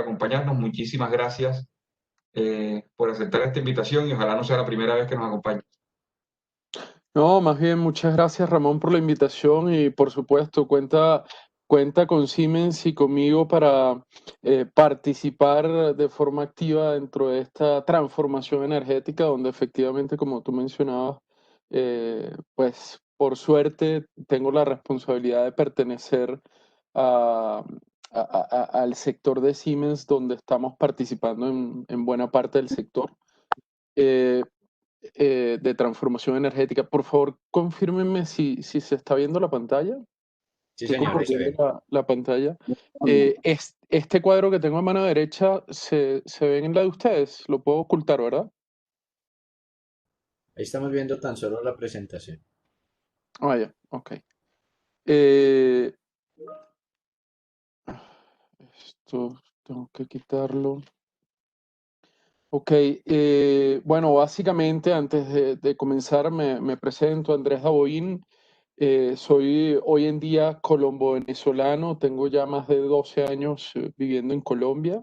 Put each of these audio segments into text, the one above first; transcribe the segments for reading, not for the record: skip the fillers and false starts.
acompañarnos. Muchísimas gracias por aceptar esta invitación y ojalá no sea la primera vez que nos acompañes. No, más bien, muchas gracias Ramón por la invitación y por supuesto cuenta con Siemens y conmigo para participar de forma activa dentro de esta transformación energética donde efectivamente, como tú mencionabas, pues por suerte tengo la responsabilidad de pertenecer a- al sector de Siemens donde estamos participando en buena parte del sector. Eh, de transformación energética. Por favor, confírmenme si se está viendo la pantalla. Sí, Estoy señor, ahí se compartiendo ve. la pantalla. Este cuadro que tengo a mano derecha se ve en la de ustedes. Lo puedo ocultar, ¿verdad? Ahí estamos viendo tan solo la presentación. Ah, ya, ok. Eh, esto tengo que quitarlo. Ok, bueno, básicamente antes de comenzar me presento, Andrés Daboín. Soy hoy en día colombo-venezolano, tengo ya más de 12 años viviendo en Colombia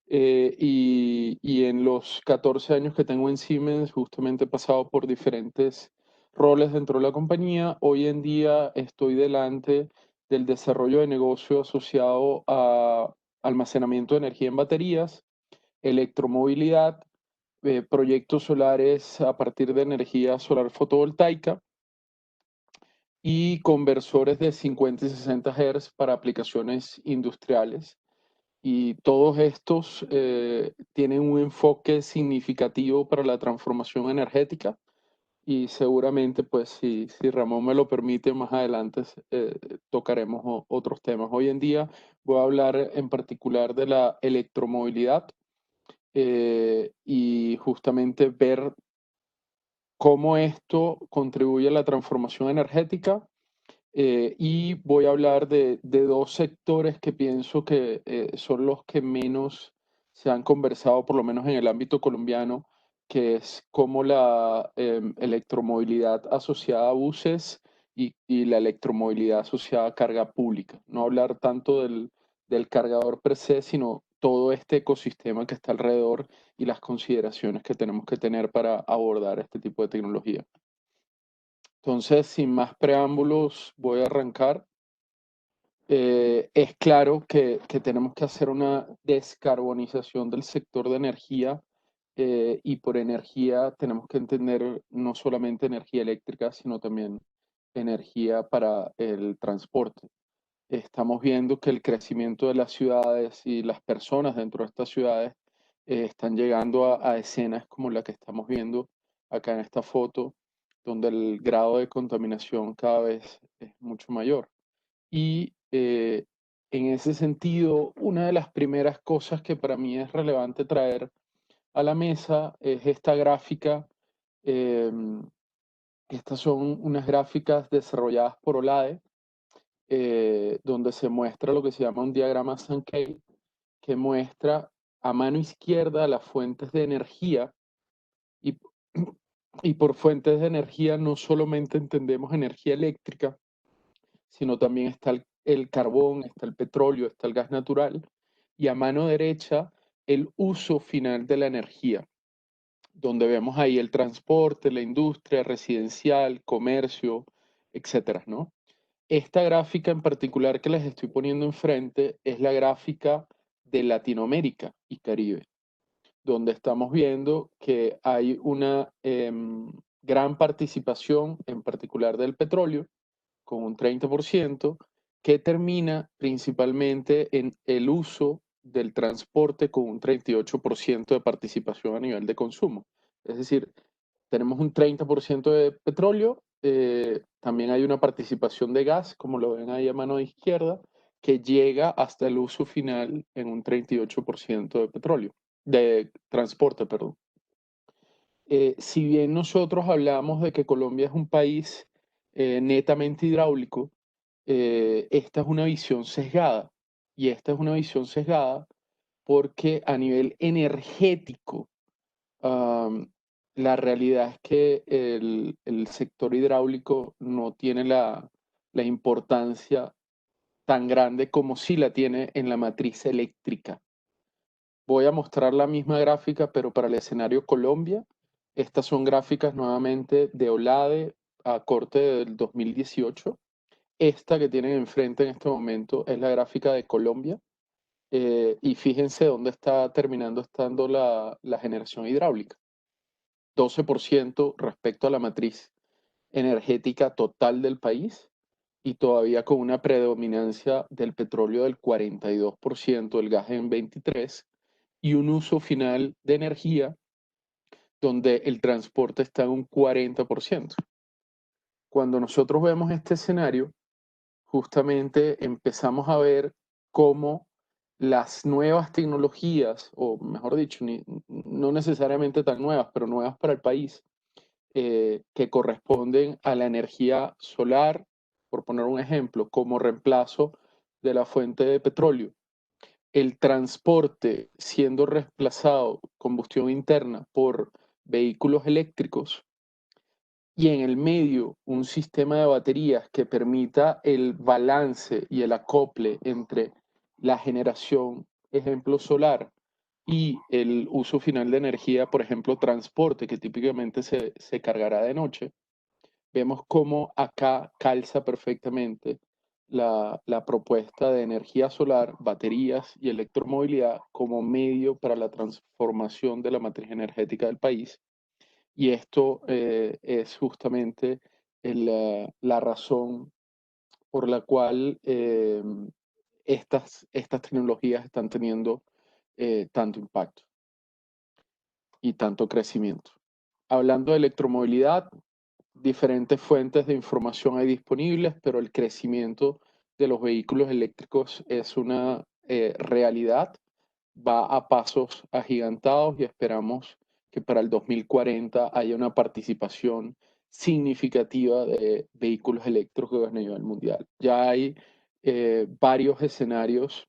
y en los 14 años que tengo en Siemens justamente he pasado por diferentes roles dentro de la compañía. Hoy en día estoy delante del desarrollo de negocio asociado a almacenamiento de energía en baterías, electromovilidad, proyectos solares a partir de energía solar fotovoltaica y conversores de 50 y 60 Hz para aplicaciones industriales. Y todos estos tienen un enfoque significativo para la transformación energética y seguramente, pues si Ramón me lo permite, más adelante tocaremos otros temas. Hoy en día voy a hablar en particular de la electromovilidad y justamente ver cómo esto contribuye a la transformación energética y voy a hablar de dos sectores que pienso que son los que menos se han conversado, por lo menos en el ámbito colombiano, que es como la electromovilidad asociada a buses y la electromovilidad asociada a carga pública. No hablar tanto del cargador per se, sino todo este ecosistema que está alrededor y las consideraciones que tenemos que tener para abordar este tipo de tecnología. Entonces, sin más preámbulos, voy a arrancar. Es claro que tenemos que hacer una descarbonización del sector de energía y por energía tenemos que entender no solamente energía eléctrica, sino también energía para el transporte. Estamos viendo que el crecimiento de las ciudades y las personas dentro de estas ciudades están llegando a escenas como la que estamos viendo acá en esta foto, donde el grado de contaminación cada vez es mucho mayor. Y en ese sentido, una de las primeras cosas que para mí es relevante traer a la mesa es esta gráfica. em, Estas son unas gráficas desarrolladas por Olade, donde se muestra lo que se llama un diagrama Sankey, que muestra a mano izquierda las fuentes de energía y, y por fuentes de energía no solamente entendemos energía eléctrica, sino también está el carbón, está el petróleo, está el gas natural, y a mano derecha el uso final de la energía, donde vemos ahí el transporte, la industria residencial, comercio, etcétera, ¿no? Esta gráfica en particular que les estoy poniendo enfrente es la gráfica de Latinoamérica y Caribe, donde estamos viendo que hay una gran participación, en particular del petróleo, con un 30%, que termina principalmente en el uso del transporte con un 38% de participación a nivel de consumo. Es decir, tenemos un 30% de petróleo, también hay una participación de gas, como lo ven ahí a mano izquierda, que llega hasta el uso final en un 38% de petróleo, de transporte, perdón. Si bien nosotros hablamos de que Colombia es un país netamente hidráulico, esta es una visión sesgada. Y esta es una visión sesgada porque a nivel energético, la realidad es que el sector hidráulico no tiene la importancia tan grande como sí la tiene en la matriz eléctrica. Voy a mostrar la misma gráfica, pero para el escenario Colombia. Estas son gráficas nuevamente de OLADE a corte del 2018. Esta que tienen enfrente en este momento es la gráfica de Colombia. Y fíjense dónde está terminando estando la generación hidráulica. 12% respecto a la matriz energética total del país y todavía con una predominancia del petróleo del 42%, del gas en 23% y un uso final de energía donde el transporte está en un 40%. Cuando nosotros vemos este escenario, justamente empezamos a ver cómo las nuevas tecnologías, o mejor dicho, no necesariamente tan nuevas, pero nuevas para el país, que corresponden a la energía solar, por poner un ejemplo, como reemplazo de la fuente de petróleo. El transporte siendo reemplazado, combustión interna, por vehículos eléctricos, y en el medio un sistema de baterías que permita el balance y el acople entre la generación, ejemplo, solar, y el uso final de energía, por ejemplo, transporte, que típicamente se cargará de noche, vemos cómo acá calza perfectamente la propuesta de energía solar, baterías y electromovilidad como medio para la transformación de la matriz energética del país. Y esto es justamente la razón por la cual estas tecnologías están teniendo tanto impacto y tanto crecimiento. Hablando de electromovilidad, diferentes fuentes de información hay disponibles, pero el crecimiento de los vehículos eléctricos es una realidad, va a pasos agigantados y esperamos que para el 2040 haya una participación significativa de vehículos eléctricos a nivel mundial. Ya hay varios escenarios,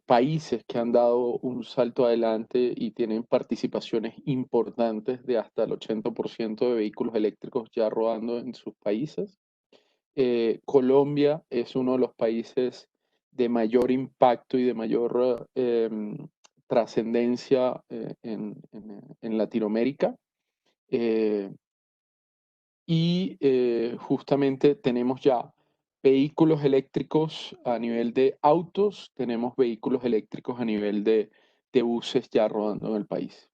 países que han dado un salto adelante y tienen participaciones importantes de hasta el 80% de vehículos eléctricos ya rodando en sus países. Colombia es uno de los países de mayor impacto y de mayor trascendencia en Latinoamérica. Justamente tenemos ya vehículos eléctricos a nivel de autos, tenemos vehículos eléctricos a nivel de buses ya rodando en el país.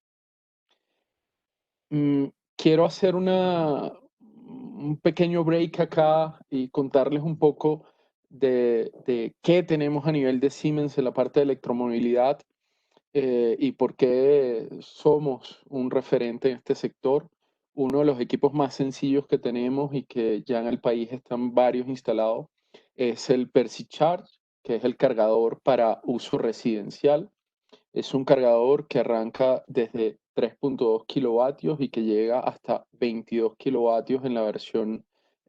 Quiero hacer un pequeño break acá y contarles un poco de qué tenemos a nivel de Siemens en la parte de electromovilidad y por qué somos un referente en este sector. Uno de los equipos más sencillos que tenemos y que ya en el país están varios instalados es el PersiCharge, que es el cargador para uso residencial. Es un cargador que arranca desde 3.2 kilovatios y que llega hasta 22 kilovatios en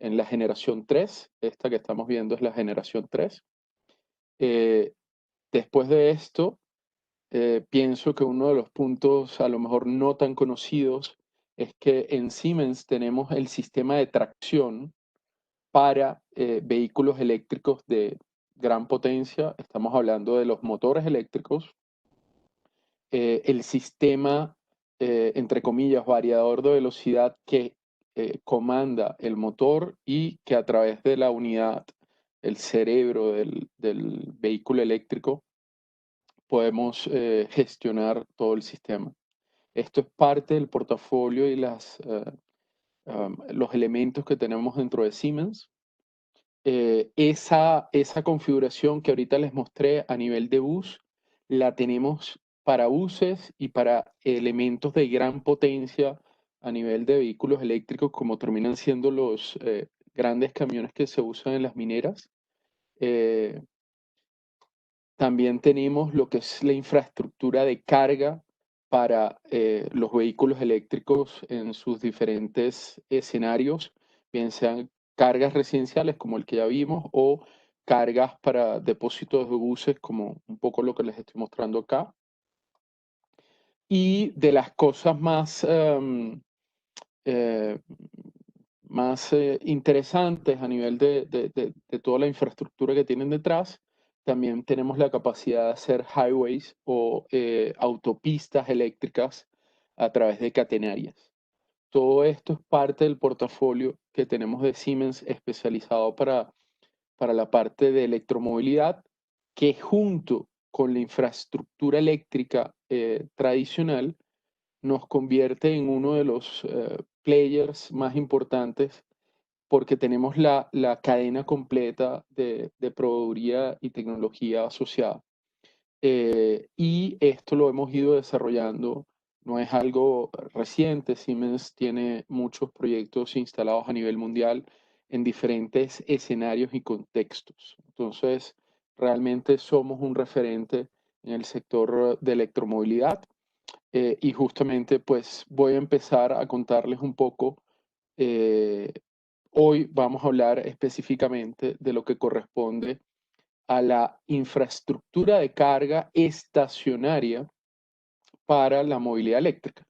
en la generación 3. Esta que estamos viendo es la generación 3. Después de esto, pienso que uno de los puntos a lo mejor no tan conocidos es que en Siemens tenemos el sistema de tracción para vehículos eléctricos de gran potencia. Estamos hablando de los motores eléctricos, el sistema, entre comillas, variador de velocidad que comanda el motor y que a través de la unidad, el cerebro del vehículo eléctrico, podemos gestionar todo el sistema. Esto es parte del portafolio y los elementos que tenemos dentro de Siemens. Esa configuración que ahorita les mostré a nivel de bus, la tenemos para buses y para elementos de gran potencia a nivel de vehículos eléctricos, como terminan siendo los grandes camiones que se usan en las mineras. También tenemos lo que es la infraestructura de carga para los vehículos eléctricos en sus diferentes escenarios, bien sean cargas residenciales como el que ya vimos o cargas para depósitos de buses como un poco lo que les estoy mostrando acá. Y de las cosas más interesantes a nivel de toda la infraestructura que tienen detrás también tenemos la capacidad de hacer highways o autopistas eléctricas a través de catenarias. Todo esto es parte del portafolio que tenemos de Siemens especializado para la parte de electromovilidad, que junto con la infraestructura eléctrica tradicional nos convierte en uno de los players más importantes porque tenemos la cadena completa de proveeduría y tecnología asociada. Y esto lo hemos ido desarrollando, no es algo reciente. Siemens tiene muchos proyectos instalados a nivel mundial en diferentes escenarios y contextos. Entonces, realmente somos un referente en el sector de electromovilidad. Y justamente, pues voy a empezar a contarles un poco. Hoy vamos a hablar específicamente de lo que corresponde a la infraestructura de carga estacionaria para la movilidad eléctrica.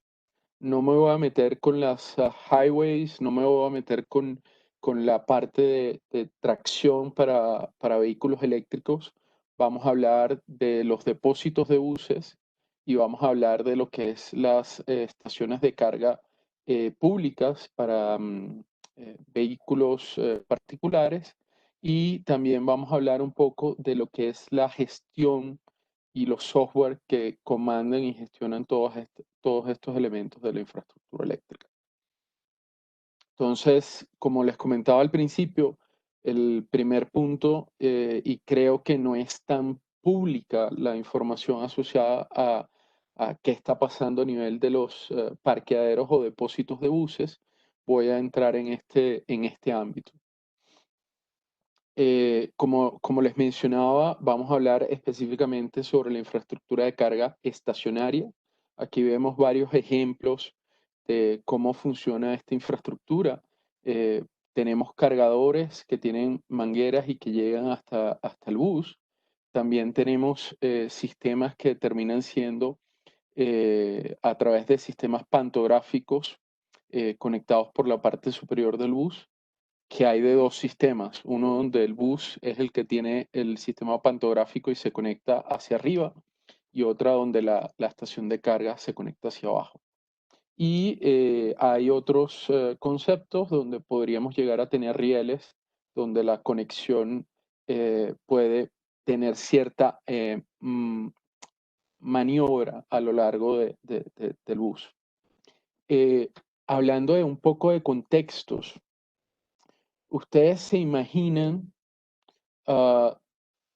No me voy a meter con las highways, no me voy a meter con la parte de tracción para vehículos eléctricos. Vamos a hablar de los depósitos de buses y vamos a hablar de lo que es las estaciones de carga públicas para vehículos particulares, y también vamos a hablar un poco de lo que es la gestión y los software que comandan y gestionan todos estos elementos de la infraestructura eléctrica. Entonces, como les comentaba al principio, el primer punto, y creo que no es tan pública la información asociada a qué está pasando a nivel de los parqueaderos o depósitos de buses, voy a entrar en este ámbito. Como les mencionaba, vamos a hablar específicamente sobre la infraestructura de carga estacionaria. Aquí vemos varios ejemplos de cómo funciona esta infraestructura. Tenemos cargadores que tienen mangueras y que llegan hasta el bus. También tenemos sistemas que terminan siendo a través de sistemas pantográficos conectados por la parte superior del bus, que hay de dos sistemas. Uno donde el bus es el que tiene el sistema pantográfico y se conecta hacia arriba, y otra donde la estación de carga se conecta hacia abajo. Y hay otros conceptos donde podríamos llegar a tener rieles, donde la conexión puede tener cierta maniobra a lo largo del bus. Hablando de un poco de contextos, ¿ustedes se imaginan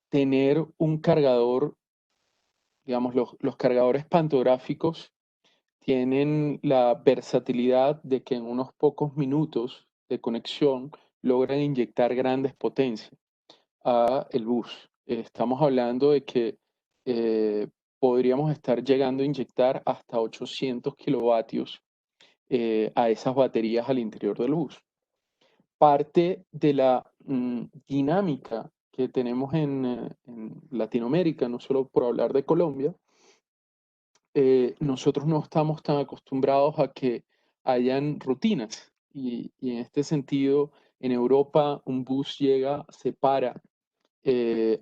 tener un cargador? Digamos, los cargadores pantográficos tienen la versatilidad de que en unos pocos minutos de conexión logran inyectar grandes potencias a el bus. Estamos hablando de que podríamos estar llegando a inyectar hasta 800 kilovatios a esas baterías al interior del bus. Parte de la dinámica que tenemos en Latinoamérica, no solo por hablar de Colombia, nosotros no estamos tan acostumbrados a que hayan rutinas, y en este sentido, en Europa un bus llega, se para,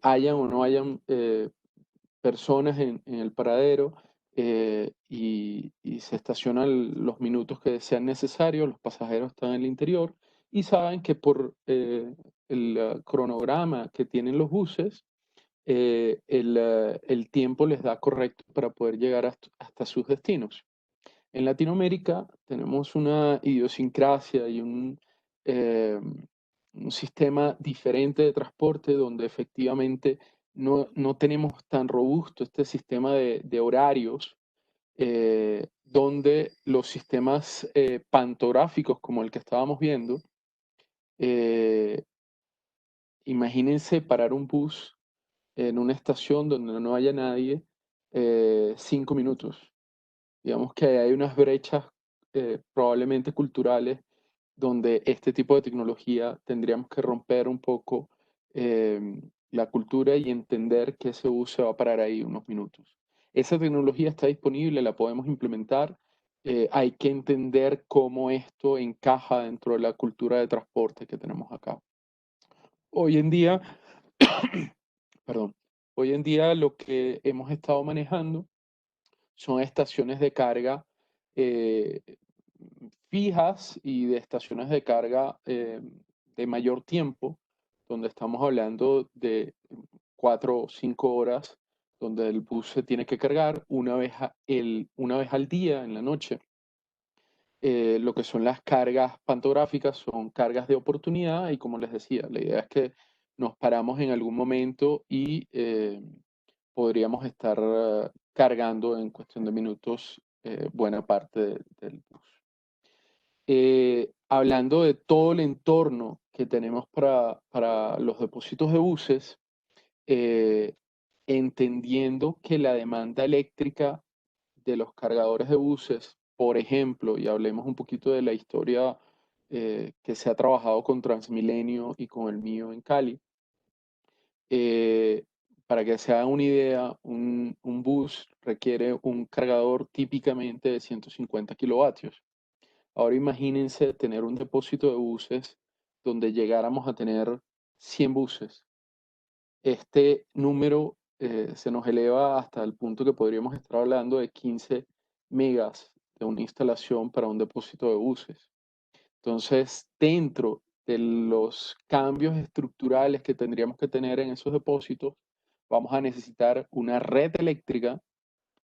hayan o no hayan personas en el paradero, y se estacionan los minutos que sean necesarios, los pasajeros están en el interior y saben que por el cronograma que tienen los buses, el tiempo les da correcto para poder llegar hasta sus destinos. En Latinoamérica tenemos una idiosincrasia y un sistema diferente de transporte donde efectivamente no tenemos tan robusto este sistema de horarios, donde los sistemas pantográficos como el que estábamos viendo, imagínense parar un bus en una estación donde no haya nadie 5 minutos. Digamos que hay unas brechas probablemente culturales donde este tipo de tecnología tendríamos que romper un poco la cultura y entender que ese bus se va a parar ahí unos minutos. Esa tecnología está disponible, la podemos implementar. Hay que entender cómo esto encaja dentro de la cultura de transporte que tenemos acá. Hoy en día, perdón, Hoy en día lo que hemos estado manejando son estaciones de carga eh, fijas y de estaciones de carga de mayor tiempo, donde estamos hablando de 4 o 5 horas, donde el bus se tiene que cargar una vez al día en la noche. Lo que son las cargas pantográficas son cargas de oportunidad y como les decía, la idea es que nos paramos en algún momento y podríamos estar cargando en cuestión de minutos buena parte del bus. Hablando de todo el entorno que tenemos para los depósitos de buses, eh, entendiendo que la demanda eléctrica de los cargadores de buses, por ejemplo, y hablemos un poquito de la historia que se ha trabajado con Transmilenio y con el mío en Cali. Eh, para que se hagan una idea, un bus requiere un cargador típicamente de 150 kilovatios. Ahora imagínense tener un depósito de buses donde llegáramos a tener 100 buses. Este número se nos eleva hasta el punto que podríamos estar hablando de 15 megas de una instalación para un depósito de buses. Entonces, dentro de los cambios estructurales que tendríamos que tener en esos depósitos, vamos a necesitar una red eléctrica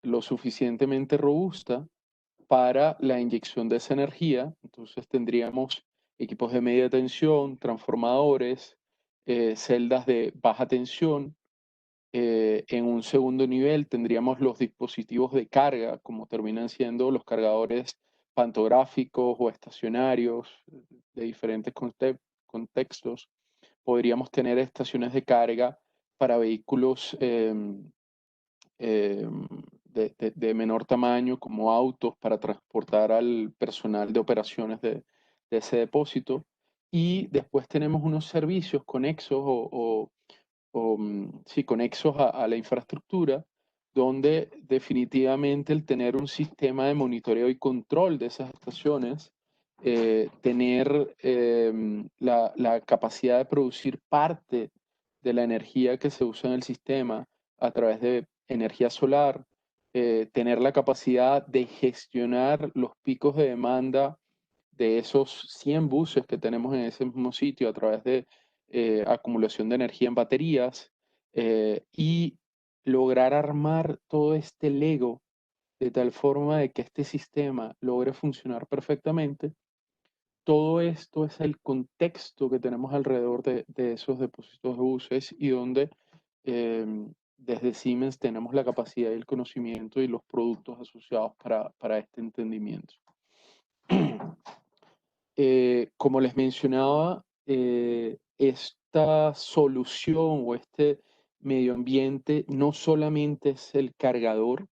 lo suficientemente robusta para la inyección de esa energía. Entonces tendríamos equipos de media tensión, transformadores, celdas de baja tensión. En un segundo nivel tendríamos los dispositivos de carga, como terminan siendo los cargadores pantográficos o estacionarios de diferentes contextos. Podríamos tener estaciones de carga para vehículos de menor tamaño, como autos, para transportar al personal de operaciones de ese depósito. Y después tenemos unos servicios conexos sí, conexos a la infraestructura, donde definitivamente el tener un sistema de monitoreo y control de esas estaciones, tener la capacidad de producir parte de la energía que se usa en el sistema a través de energía solar, tener la capacidad de gestionar los picos de demanda de esos 100 buses que tenemos en ese mismo sitio a través de acumulación de energía en baterías y lograr armar todo este Lego de tal forma de que este sistema logre funcionar perfectamente. Todo esto es el contexto que tenemos alrededor de esos depósitos de buses y donde desde Siemens tenemos la capacidad y el conocimiento y los productos asociados para este entendimiento. Como les mencionaba, esta solución o este medio ambiente no solamente es el cargador,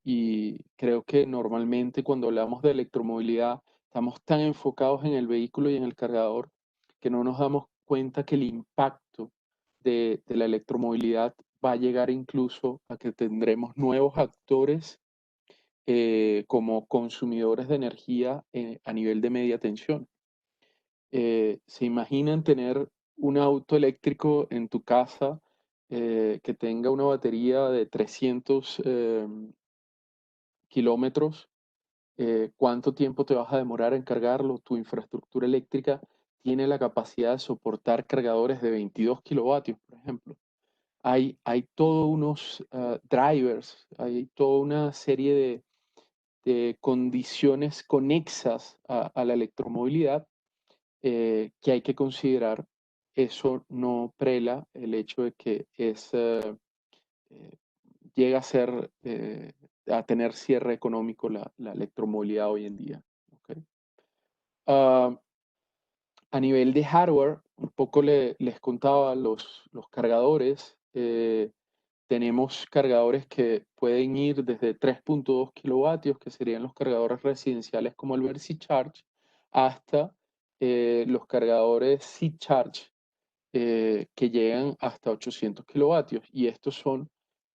y creo que normalmente cuando hablamos de electromovilidad estamos tan enfocados en el vehículo y en el cargador que no nos damos cuenta que el impacto de la electromovilidad va a llegar incluso a que tendremos nuevos actores como consumidores de energía a nivel de media tensión. ¿Se imaginan tener un auto eléctrico en tu casa que tenga una batería de 300 kilómetros? ¿Cuánto tiempo te vas a demorar en cargarlo? Tu infraestructura eléctrica tiene la capacidad de soportar cargadores de 22 kilovatios, por ejemplo. Hay todos unos drivers, hay toda una serie de condiciones conexas a la electromovilidad que hay que considerar. Eso no prela el hecho de que eh, llega a ser, a tener cierre económico la electromovilidad hoy en día. ¿Okay? A nivel de hardware, un poco les contaba los cargadores. Tenemos cargadores que pueden ir desde 3.2 kilovatios, que serían los cargadores residenciales como el VersiCharge, hasta los cargadores C-Charge, que llegan hasta 800 kilovatios. Y estos son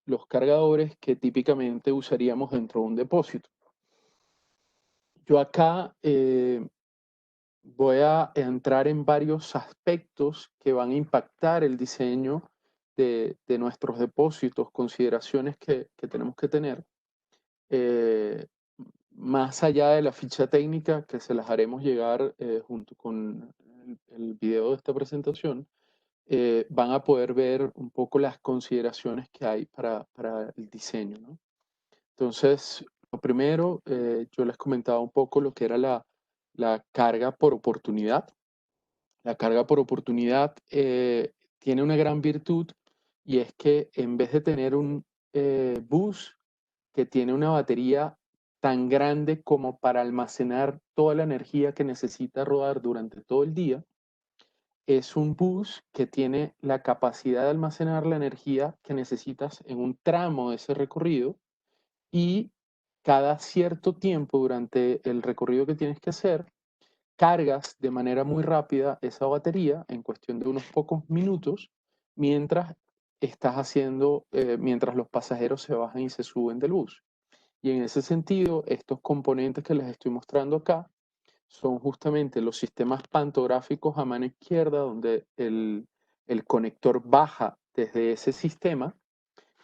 los cargadores que típicamente usaríamos dentro de un depósito. Yo acá voy a entrar en varios aspectos que van a impactar el diseño de nuestros depósitos, consideraciones que tenemos que tener, más allá de la ficha técnica que se las haremos llegar junto con el video de esta presentación, van a poder ver un poco las consideraciones que hay para el diseño, ¿no? Entonces, lo primero, yo les comentaba un poco lo que era la carga por oportunidad. La carga por oportunidad tiene una gran virtud, y es que en vez de tener un bus que tiene una batería tan grande como para almacenar toda la energía que necesita rodar durante todo el día, es un bus que tiene la capacidad de almacenar la energía que necesitas en un tramo de ese recorrido, y cada cierto tiempo durante el recorrido que tienes que hacer, cargas de manera muy rápida esa batería en cuestión de unos pocos minutos, mientras mientras los pasajeros se bajan y se suben del bus. Y en ese sentido, estos componentes que les estoy mostrando acá son justamente los sistemas pantográficos a mano izquierda, donde el conector baja desde ese sistema,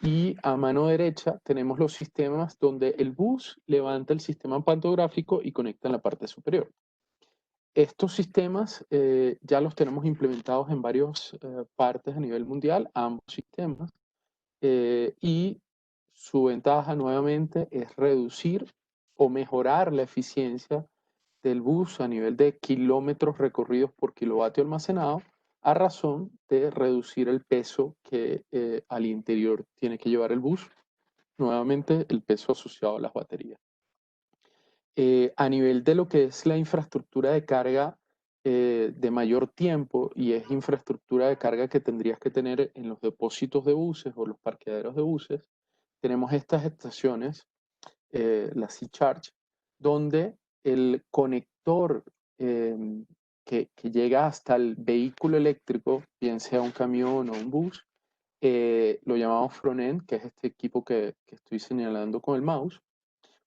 y a mano derecha tenemos los sistemas donde el bus levanta el sistema pantográfico y conecta en la parte superior. Estos sistemas ya los tenemos implementados en varias partes a nivel mundial, ambos sistemas, y su ventaja nuevamente es reducir o mejorar la eficiencia del bus a nivel de kilómetros recorridos por kilovatio almacenado, a razón de reducir el peso que al interior tiene que llevar el bus, nuevamente el peso asociado a las baterías. A nivel de lo que es la infraestructura de carga de mayor tiempo, y es infraestructura de carga que tendrías que tener en los depósitos de buses o los parqueaderos de buses, tenemos estas estaciones, la C-Charge, donde el conector que llega hasta el vehículo eléctrico, bien sea un camión o un bus, lo llamamos front-end, que es este equipo que estoy señalando con el mouse.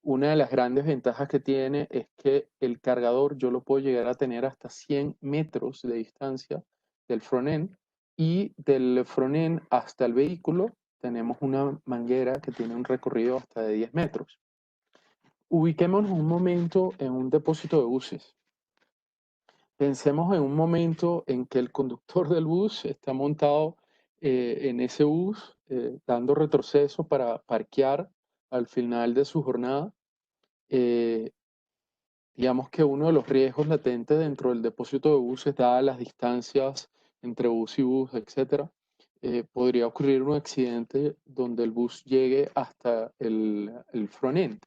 Una de las grandes ventajas que tiene es que el cargador yo lo puedo llegar a tener hasta 100 metros de distancia del front-end, y del front-end hasta el vehículo tenemos una manguera que tiene un recorrido hasta de 10 metros. Ubiquémonos un momento en un depósito de buses. Pensemos en un momento en que el conductor del bus está montado en ese bus, dando retroceso para parquear al final de su jornada. Digamos que uno de los riesgos latentes dentro del depósito de buses, dadas las distancias entre bus y bus, etcétera, podría ocurrir un accidente donde el bus llegue hasta el front-end.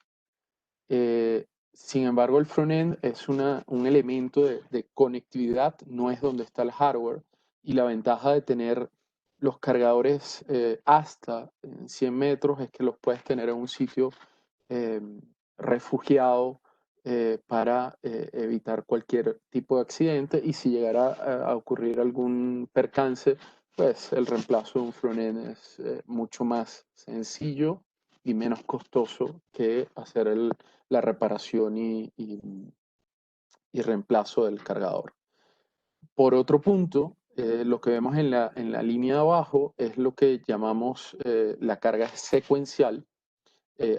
Sin embargo, el front-end es un elemento de conectividad, no es donde está el hardware, y la ventaja de tener los cargadores hasta 100 metros es que los puedes tener en un sitio refugiado para evitar cualquier tipo de accidente, y si llegara a ocurrir algún percance, pues el reemplazo de un front-end es mucho más sencillo y menos costoso que hacer la reparación y reemplazo del cargador. Por otro punto, lo que vemos en la línea de abajo es lo que llamamos la carga secuencial.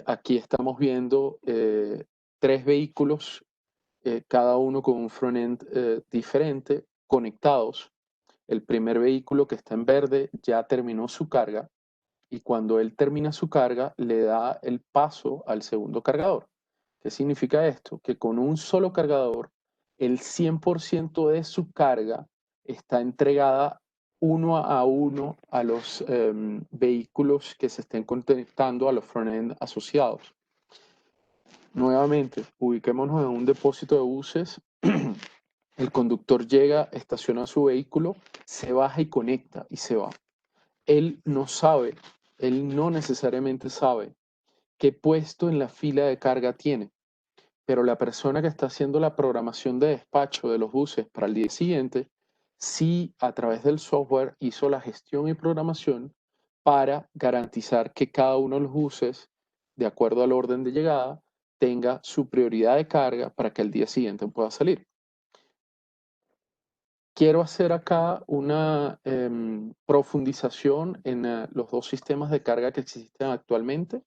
Aquí estamos viendo 3 vehículos, cada uno con un front-end diferente, conectados. El primer vehículo, que está en verde, ya terminó su carga, y cuando él termina su carga le da el paso al segundo cargador. ¿Qué significa esto? Que con un solo cargador el 100% de su carga está entregada uno a uno a los vehículos que se estén conectando a los front-end asociados. Nuevamente, ubiquémonos en un depósito de buses. El conductor llega, estaciona su vehículo, se baja y conecta y se va. Él no necesariamente sabe qué puesto en la fila de carga tiene, pero la persona que está haciendo la programación de despacho de los buses para el día siguiente, sí, a través del software hizo la gestión y programación para garantizar que cada uno de los buses, de acuerdo al orden de llegada, tenga su prioridad de carga para que el día siguiente pueda salir. quiero hacer acá una profundización en los dos sistemas de carga que existen actualmente.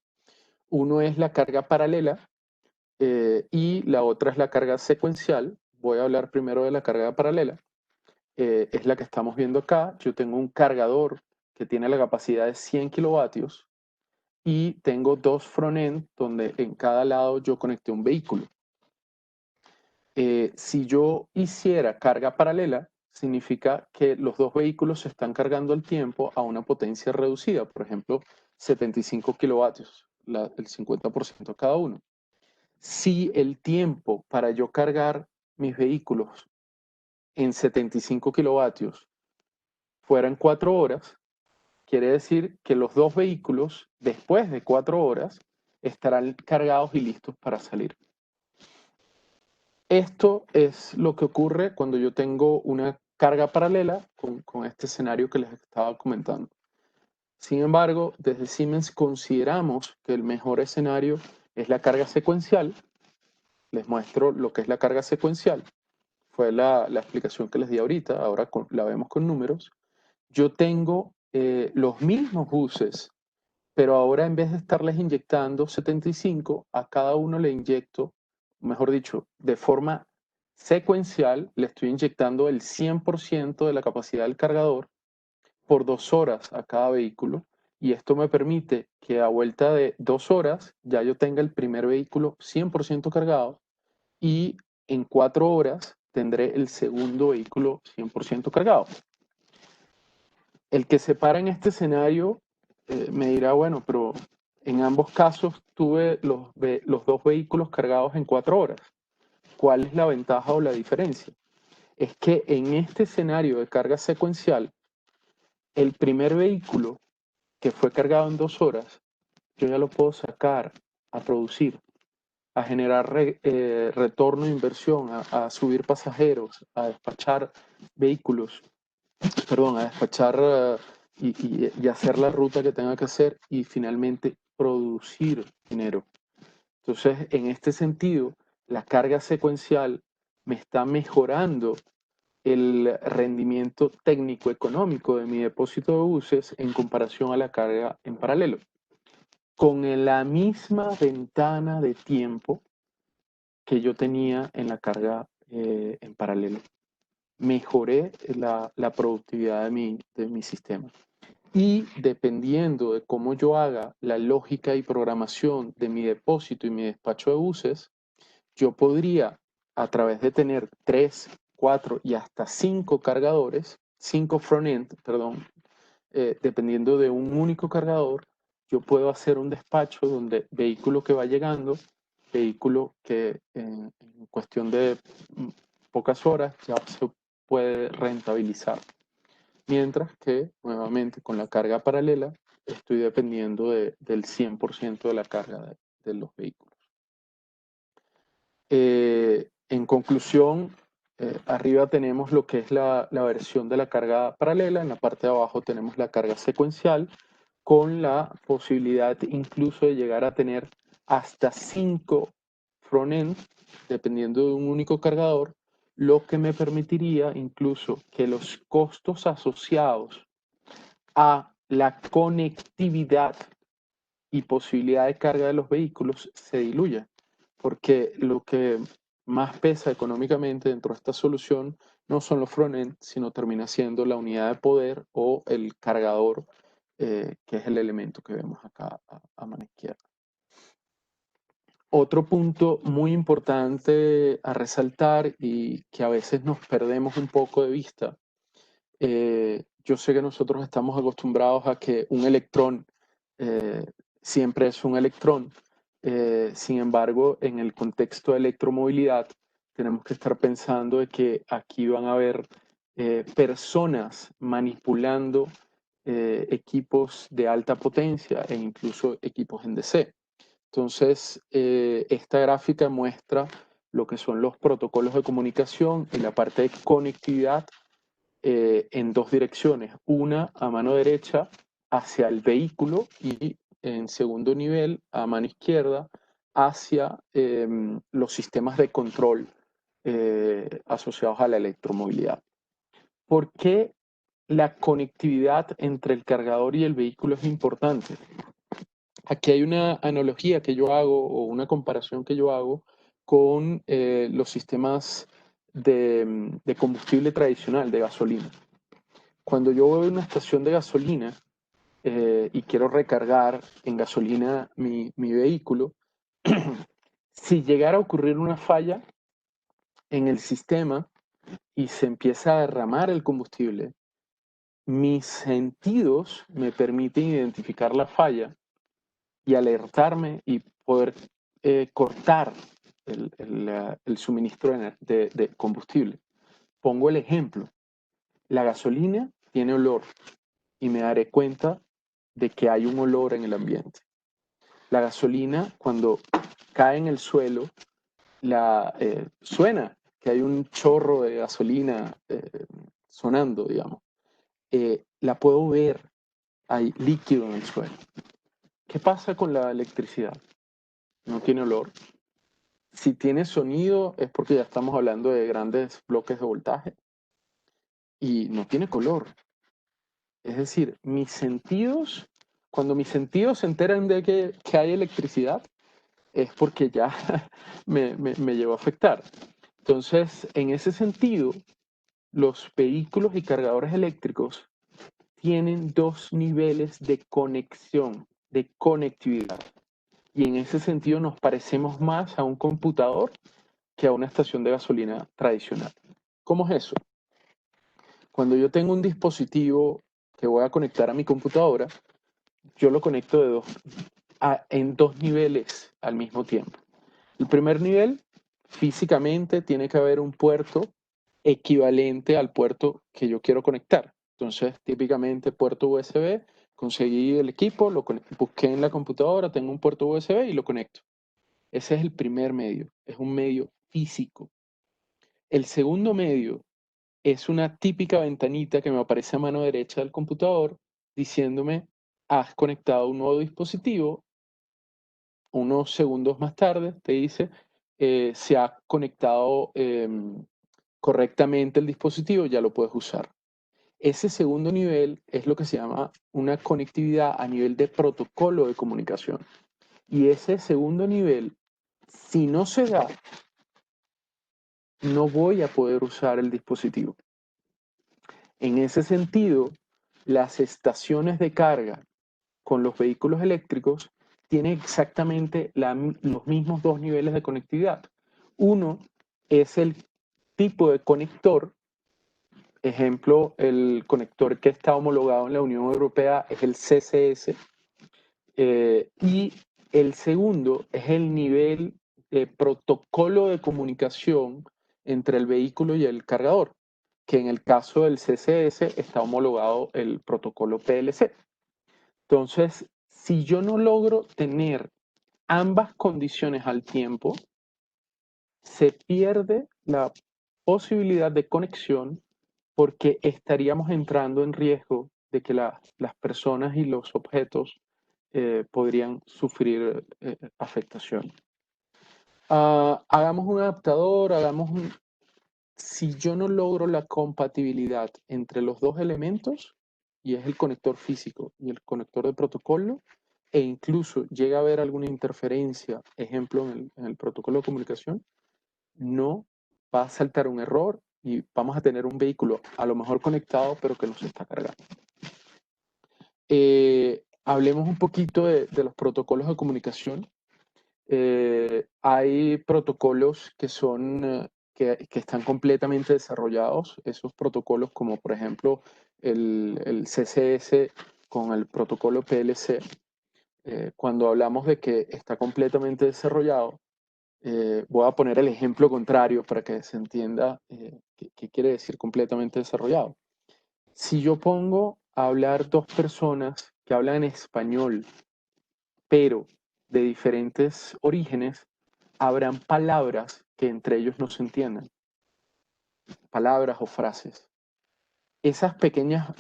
Uno es la carga paralela y la otra es la carga secuencial. Voy a hablar primero de la carga paralela. Es la que estamos viendo acá. Yo tengo un cargador que tiene la capacidad de 100 kilovatios y tengo dos front-end donde en cada lado yo conecté un vehículo. Si yo hiciera carga paralela, significa que los dos vehículos se están cargando al tiempo a una potencia reducida, por ejemplo, 75 kilovatios, el 50% cada uno. Si el tiempo para yo cargar mis vehículos en 75 kilovatios fueran 4 horas, quiere decir que los dos vehículos, después de 4 horas, estarán cargados y listos para salir. Esto es lo que ocurre cuando yo tengo una carga paralela con este escenario que les estaba comentando. Sin embargo, desde Siemens consideramos que el mejor escenario es la carga secuencial. Les muestro lo que es la carga secuencial. Fue la explicación que les di ahorita, ahora la vemos con números. Yo tengo los mismos buses, pero ahora en vez de estarles inyectando 75, a cada uno le inyecto, mejor dicho, de forma secuencial, le estoy inyectando el 100% de la capacidad del cargador por 2 horas a cada vehículo. Y esto me permite que a vuelta de 2 horas ya yo tenga el primer vehículo 100% cargado y en 4 horas tendré el segundo vehículo 100% cargado. El que se para en este escenario me dirá, bueno, pero en ambos casos tuve los dos vehículos cargados en 4 horas. ¿Cuál es la ventaja o la diferencia? Es que en este escenario de carga secuencial, el primer vehículo que fue cargado en 2 horas, yo ya lo puedo sacar a producir, a generar retorno de inversión, a subir pasajeros, a despachar vehículos, perdón, a despachar y hacer la ruta que tenga que hacer y finalmente producir dinero. Entonces, en este sentido, la carga secuencial me está mejorando el rendimiento técnico-económico de mi depósito de buses en comparación a la carga en paralelo. Con la misma ventana de tiempo que yo tenía en la carga en paralelo. Mejoré la productividad de mi sistema. Y dependiendo de cómo yo haga la lógica y programación de mi depósito y mi despacho de buses, yo podría, a través de tener 3, 4 y hasta 5 cargadores, 5 front-end, perdón, dependiendo de un único cargador, yo puedo hacer un despacho donde vehículo que va llegando, vehículo que en cuestión de pocas horas ya se puede rentabilizar. Mientras que, nuevamente, con la carga paralela, estoy dependiendo del 100% de la carga de los vehículos. En conclusión, arriba tenemos lo que es la versión de la carga paralela, en la parte de abajo tenemos la carga secuencial, con la posibilidad incluso de llegar a tener hasta 5 front-end, dependiendo de un único cargador, lo que me permitiría incluso que los costos asociados a la conectividad y posibilidad de carga de los vehículos se diluyan, porque lo que más pesa económicamente dentro de esta solución no son los front-end, sino termina siendo la unidad de poder o el cargador, que es el elemento que vemos acá a mano izquierda. Otro punto muy importante a resaltar y que a veces nos perdemos un poco de vista, yo sé que nosotros estamos acostumbrados a que un electrón siempre es un electrón. Sin embargo, en el contexto de electromovilidad, tenemos que estar pensando de que aquí van a haber personas manipulando equipos de alta potencia e incluso equipos en DC. Entonces, esta gráfica muestra lo que son los protocolos de comunicación en la parte de conectividad en dos direcciones. Una a mano derecha hacia el vehículo y en segundo nivel a mano izquierda hacia los sistemas de control asociados a la electromovilidad. ¿Por qué la conectividad entre el cargador y el vehículo es importante? Aquí hay una analogía que yo hago o una comparación que yo hago con los sistemas de combustible tradicional, de gasolina. Cuando yo voy a una estación de gasolina y quiero recargar en gasolina mi vehículo, si llegara a ocurrir una falla en el sistema y se empieza a derramar el combustible, mis sentidos me permiten identificar la falla y alertarme y poder cortar el suministro de combustible. Pongo el ejemplo. La gasolina tiene olor y me daré cuenta de que hay un olor en el ambiente. La gasolina, cuando cae en el suelo, suena que hay un chorro de gasolina sonando, digamos. La puedo ver, hay líquido en el suelo. ¿Qué pasa con la electricidad? No tiene olor. Si tiene sonido es porque ya estamos hablando de grandes bloques de voltaje y no tiene color. Es decir, cuando mis sentidos se enteran de que hay electricidad, es porque ya me llevó a afectar. Entonces, en ese sentido, los vehículos y cargadores eléctricos tienen dos niveles de conexión, de conectividad. Y en ese sentido nos parecemos más a un computador que a una estación de gasolina tradicional. ¿Cómo es eso? Cuando yo tengo un dispositivo que voy a conectar a mi computadora, yo lo conecto en dos niveles al mismo tiempo. El primer nivel, físicamente, tiene que haber un puerto equivalente al puerto que yo quiero conectar. Entonces, típicamente, puerto USB, conseguí el equipo, busqué en la computadora, tengo un puerto USB y lo conecto. Ese es el primer medio, es un medio físico. El segundo medio es una típica ventanita que me aparece a mano derecha del computador diciéndome, has conectado un nuevo dispositivo. Unos segundos más tarde te dice, se ha conectado correctamente el dispositivo, ya lo puedes usar. Ese segundo nivel es lo que se llama una conectividad a nivel de protocolo de comunicación. Y ese segundo nivel, si no se da, no voy a poder usar el dispositivo. En ese sentido, las estaciones de carga con los vehículos eléctricos tienen exactamente los mismos dos niveles de conectividad. Uno es el tipo de conector. Ejemplo, el conector que está homologado en la Unión Europea es el CCS. Y el segundo es el nivel de protocolo de comunicación entre el vehículo y el cargador, que en el caso del CCS está homologado el protocolo PLC. Entonces, si yo no logro tener ambas condiciones al tiempo, se pierde la posibilidad de conexión porque estaríamos entrando en riesgo de que las personas y los objetos podrían sufrir afectación. Hagamos un adaptador, si yo no logro la compatibilidad entre los dos elementos, y es el conector físico y el conector de protocolo, e incluso llega a haber alguna interferencia, ejemplo en el protocolo de comunicación, no va a saltar un error y vamos a tener un vehículo a lo mejor conectado, pero que no se está cargando. Hablemos un poquito de los protocolos de comunicación. Hay protocolos que están completamente desarrollados. Esos protocolos, como por ejemplo el CCS con el protocolo PLC, cuando hablamos de que está completamente desarrollado, voy a poner el ejemplo contrario para que se entienda qué quiere decir completamente desarrollado. Si yo pongo a hablar dos personas que hablan español, pero de diferentes orígenes, habrán palabras que entre ellos no se entiendan. Palabras o frases. Esas pequeñas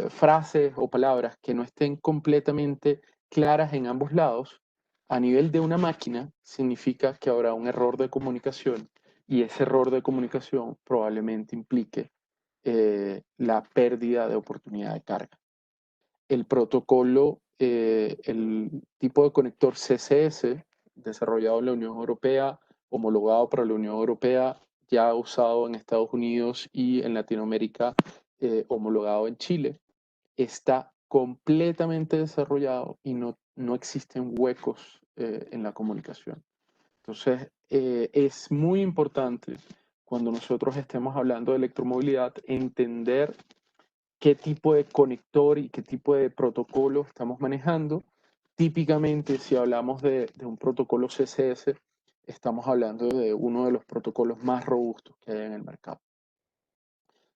frases o palabras que no estén completamente claras en ambos lados, a nivel de una máquina, significa que habrá un error de comunicación y ese error de comunicación probablemente implique la pérdida de oportunidad de carga. El protocolo, el tipo de conector CCS, desarrollado en la Unión Europea, homologado para la Unión Europea, ya usado en Estados Unidos y en Latinoamérica, homologado en Chile, está completamente desarrollado y no existen huecos en la comunicación. Entonces, es muy importante cuando nosotros estemos hablando de electromovilidad entender qué tipo de conector y qué tipo de protocolo estamos manejando. Típicamente, si hablamos de un protocolo CCS, estamos hablando de uno de los protocolos más robustos que hay en el mercado.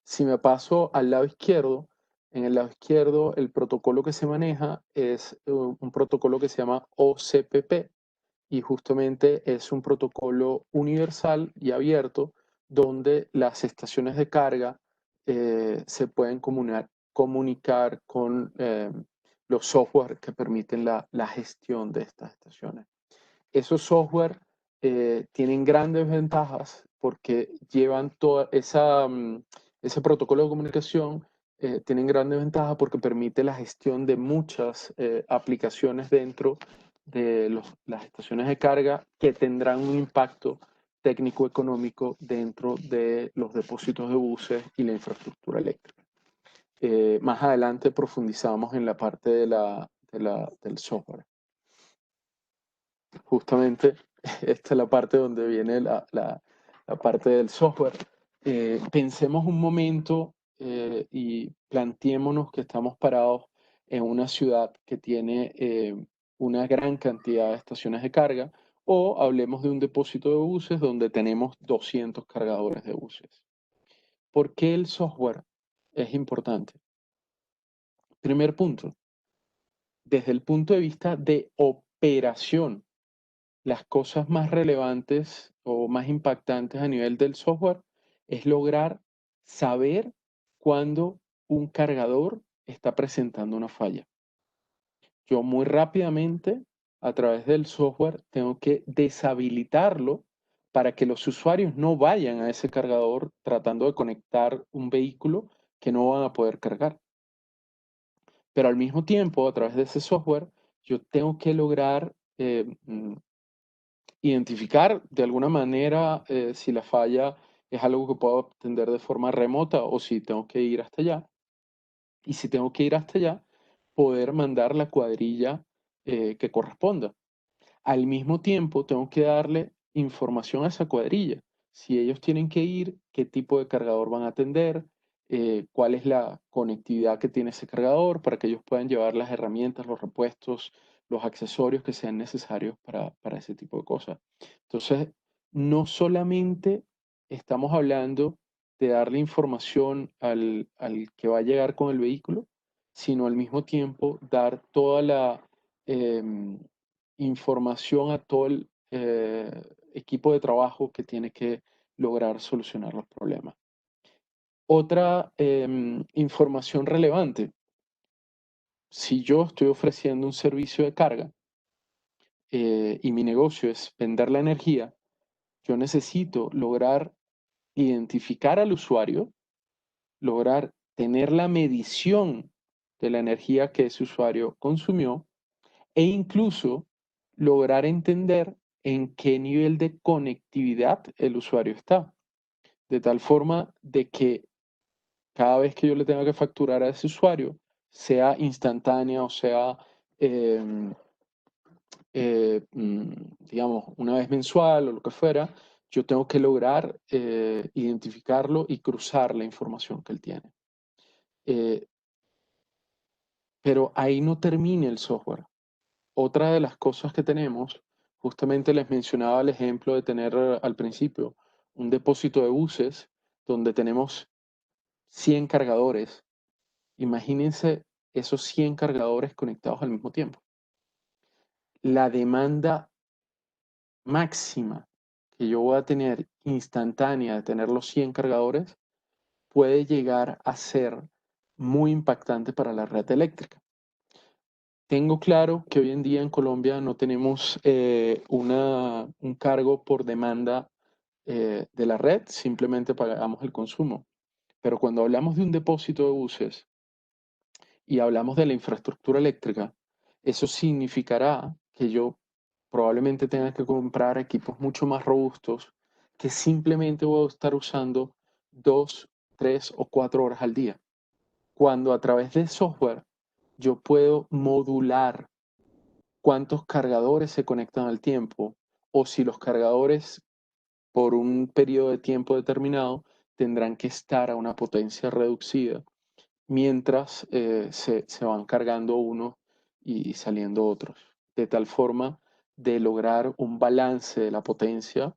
Si me paso al lado izquierdo, en el lado izquierdo el protocolo que se maneja es un protocolo que se llama OCPP y justamente es un protocolo universal y abierto donde las estaciones de carga se pueden comunicar con los software que permiten la gestión de estas estaciones. Esos software tienen grandes ventajas porque llevan toda ese protocolo de comunicación, tienen grandes ventajas porque permite la gestión de muchas aplicaciones dentro de las estaciones de carga que tendrán un impacto técnico-económico dentro de los depósitos de buses y la infraestructura eléctrica. Más adelante profundizamos en la parte del software. Justamente esta es la parte donde viene la parte del software. Pensemos un momento y planteémonos que estamos parados en una ciudad que tiene una gran cantidad de estaciones de carga, o hablemos de un depósito de buses donde tenemos 200 cargadores de buses. ¿Por qué el software es importante? Primer punto, desde el punto de vista de operación, las cosas más relevantes o más impactantes a nivel del software es lograr saber cuándo un cargador está presentando una falla. Yo muy rápidamente, a través del software, tengo que deshabilitarlo para que los usuarios no vayan a ese cargador tratando de conectar un vehículo que no van a poder cargar. Pero al mismo tiempo, a través de ese software, yo tengo que lograr identificar de alguna manera si la falla es algo que puedo atender de forma remota o si tengo que ir hasta allá. Y si tengo que ir hasta allá, poder mandar la cuadrilla que corresponda. Al mismo tiempo, tengo que darle información a esa cuadrilla. Si ellos tienen que ir, qué tipo de cargador van a atender, cuál es la conectividad que tiene ese cargador para que ellos puedan llevar las herramientas, los repuestos, los accesorios que sean necesarios para ese tipo de cosas. Entonces, no solamente estamos hablando de darle información al que va a llegar con el vehículo, sino al mismo tiempo dar toda la información a todo el equipo de trabajo que tiene que lograr solucionar los problemas. Otra información relevante, si yo estoy ofreciendo un servicio de carga y mi negocio es vender la energía, yo necesito lograr identificar al usuario, lograr tener la medición de la energía que ese usuario consumió e incluso lograr entender en qué nivel de conectividad el usuario está. De tal forma de que cada vez que yo le tenga que facturar a ese usuario, sea instantánea o sea, digamos, una vez mensual o lo que fuera, yo tengo que lograr identificarlo y cruzar la información que él tiene. Pero ahí no termina el software. Otra de las cosas que tenemos, justamente les mencionaba el ejemplo de tener al principio un depósito de buses donde tenemos 100 cargadores. Imagínense esos 100 cargadores conectados al mismo tiempo. La demanda máxima que yo voy a tener instantánea de tener los 100 cargadores puede llegar a ser muy impactante para la red eléctrica. Tengo claro que hoy en día en Colombia no tenemos un cargo por demanda de la red, simplemente pagamos el consumo. Pero cuando hablamos de un depósito de buses y hablamos de la infraestructura eléctrica, eso significará que yo probablemente tenga que comprar equipos mucho más robustos que simplemente voy a estar usando 2, 3 o 4 horas al día. Cuando a través de software yo puedo modular cuántos cargadores se conectan al tiempo o si los cargadores por un periodo de tiempo determinado tendrán que estar a una potencia reducida mientras se van cargando unos y saliendo otros, de tal forma de lograr un balance de la potencia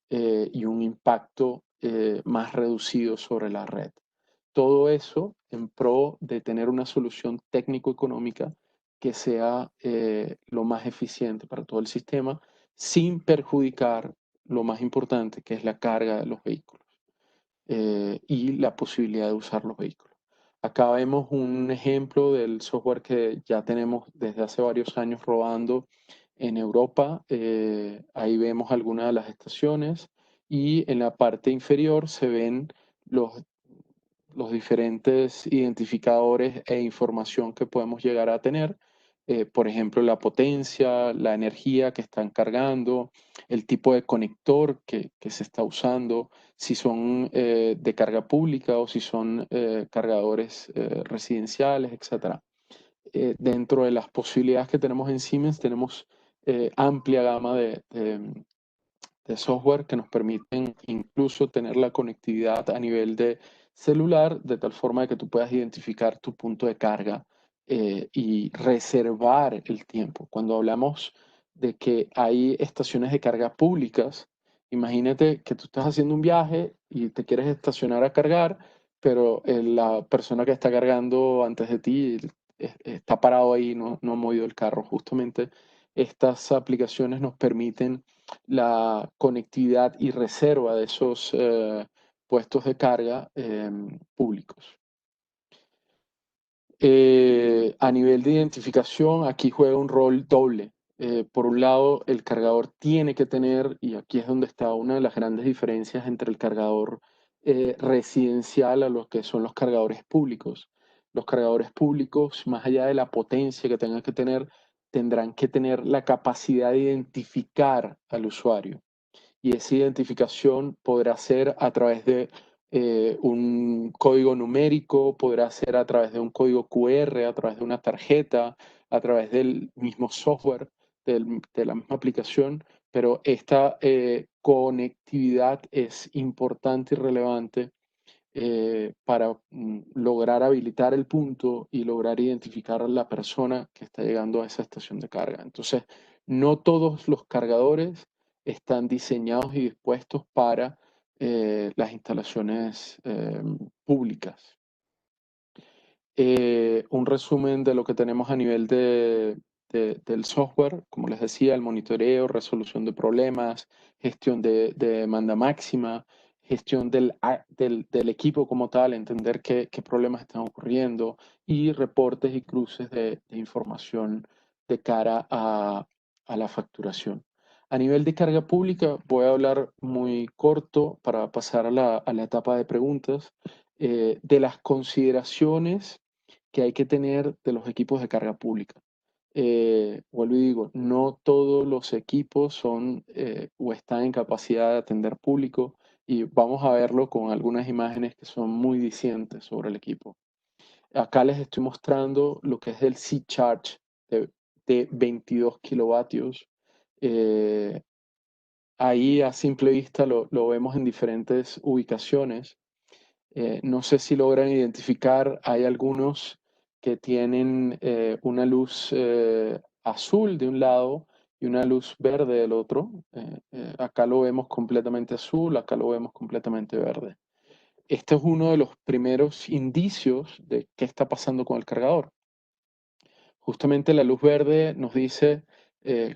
y un impacto más reducido sobre la red. Todo eso en pro de tener una solución técnico-económica que sea lo más eficiente para todo el sistema sin perjudicar lo más importante, que es la carga de los vehículos y la posibilidad de usar los vehículos. Acá vemos un ejemplo del software que ya tenemos desde hace varios años rodando en Europa. Ahí vemos algunas de las estaciones y en la parte inferior se ven los, los diferentes identificadores e información que podemos llegar a tener. Por ejemplo, la potencia, la energía que están cargando, el tipo de conector que se está usando, si son de carga pública o si son cargadores residenciales, etc. Dentro de las posibilidades que tenemos en Siemens, tenemos amplia gama de software que nos permiten incluso tener la conectividad a nivel de celular, de tal forma de que tú puedas identificar tu punto de carga y reservar el tiempo. Cuando hablamos de que hay estaciones de carga públicas, imagínate que tú estás haciendo un viaje y te quieres estacionar a cargar, pero la persona que está cargando antes de ti está parado ahí, no ha movido el carro. Justamente estas aplicaciones nos permiten la conectividad y reserva de esos puestos de carga públicos. A nivel de identificación, aquí juega un rol doble. Por un lado, el cargador tiene que tener, y aquí es donde está una de las grandes diferencias entre el cargador residencial a lo que son los cargadores públicos. Los cargadores públicos, más allá de la potencia que tengan que tener, tendrán que tener la capacidad de identificar al usuario y esa identificación podrá ser a través de un código numérico, podrá ser a través de un código QR, a través de una tarjeta, a través del mismo software, de la misma aplicación, pero esta conectividad es importante y relevante para lograr habilitar el punto y lograr identificar a la persona que está llegando a esa estación de carga. Entonces, no todos los cargadores están diseñados y dispuestos para las instalaciones públicas. Un resumen de lo que tenemos a nivel del software, como les decía, el monitoreo, resolución de problemas, gestión de demanda máxima, gestión del equipo como tal, entender qué problemas están ocurriendo y reportes y cruces de información de cara a la facturación. A nivel de carga pública, voy a hablar muy corto para pasar a la etapa de preguntas de las consideraciones que hay que tener de los equipos de carga pública. Vuelvo y digo, no todos los equipos son o están en capacidad de atender público y vamos a verlo con algunas imágenes que son muy dicientes sobre el equipo. Acá les estoy mostrando lo que es el C-Charge de 22 kilovatios. Ahí a simple vista lo vemos en diferentes ubicaciones. No sé si logran identificar, hay algunos que tienen una luz azul de un lado y una luz verde del otro. Acá lo vemos completamente azul, acá lo vemos completamente verde. Este es uno de los primeros indicios de qué está pasando con el cargador. Justamente la luz verde nos dice,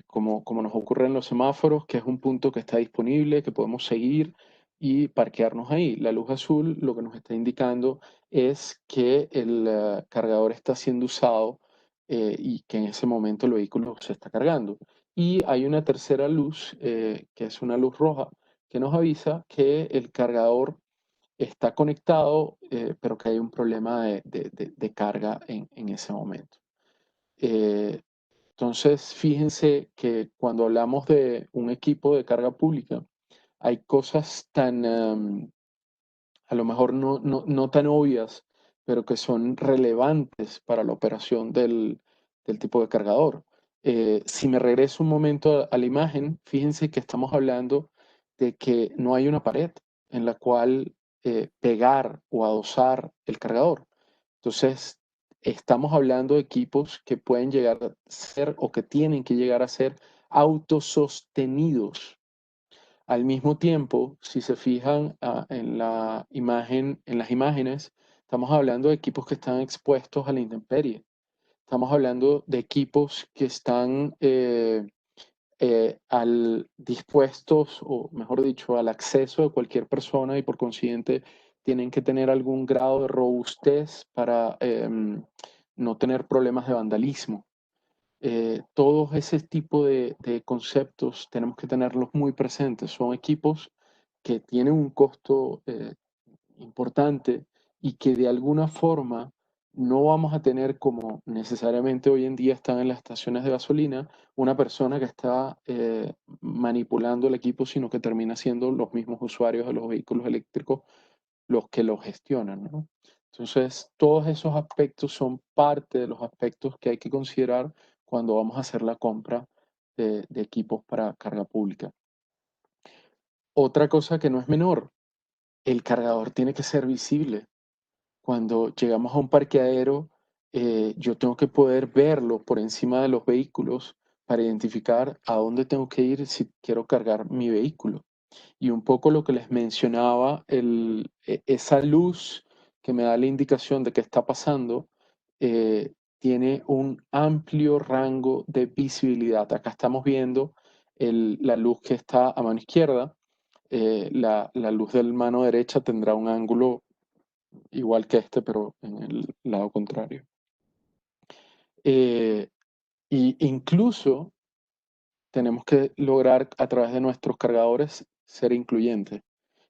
como nos ocurre en los semáforos, que es un punto que está disponible, que podemos seguir y parquearnos ahí. La luz azul lo que nos está indicando es que el cargador está siendo usado y que en ese momento el vehículo se está cargando. Y hay una tercera luz, que es una luz roja, que nos avisa que el cargador está conectado, pero que hay un problema de carga en ese momento. Entonces, fíjense que cuando hablamos de un equipo de carga pública, hay cosas a lo mejor no tan obvias, pero que son relevantes para la operación del tipo de cargador. Si me regreso un momento a la imagen, fíjense que estamos hablando de que no hay una pared en la cual pegar o adosar el cargador. Entonces, estamos hablando de equipos que pueden llegar a ser o que tienen que llegar a ser autosostenidos. Al mismo tiempo, si se fijan en la imagen, en las imágenes, estamos hablando de equipos que están expuestos a la intemperie. Estamos hablando de equipos que están dispuestos, o mejor dicho, al acceso de cualquier persona y por consiguiente tienen que tener algún grado de robustez para no tener problemas de vandalismo. Todos ese tipo de conceptos tenemos que tenerlos muy presentes. Son equipos que tienen un costo importante y que de alguna forma no vamos a tener, como necesariamente hoy en día están en las estaciones de gasolina, una persona que está manipulando el equipo, sino que termina siendo los mismos usuarios de los vehículos eléctricos los que lo gestionan, ¿no? Entonces, todos esos aspectos son parte de los aspectos que hay que considerar cuando vamos a hacer la compra de equipos para carga pública. Otra cosa que no es menor, el cargador tiene que ser visible. Cuando llegamos a un parqueadero, yo tengo que poder verlo por encima de los vehículos para identificar a dónde tengo que ir si quiero cargar mi vehículo. Y un poco lo que les mencionaba, esa luz que me da la indicación de qué está pasando, tiene un amplio rango de visibilidad. Acá estamos viendo la luz que está a mano izquierda. La luz de la mano derecha tendrá un ángulo igual que este, pero en el lado contrario. Y incluso tenemos que lograr a través de nuestros cargadores ser incluyentes.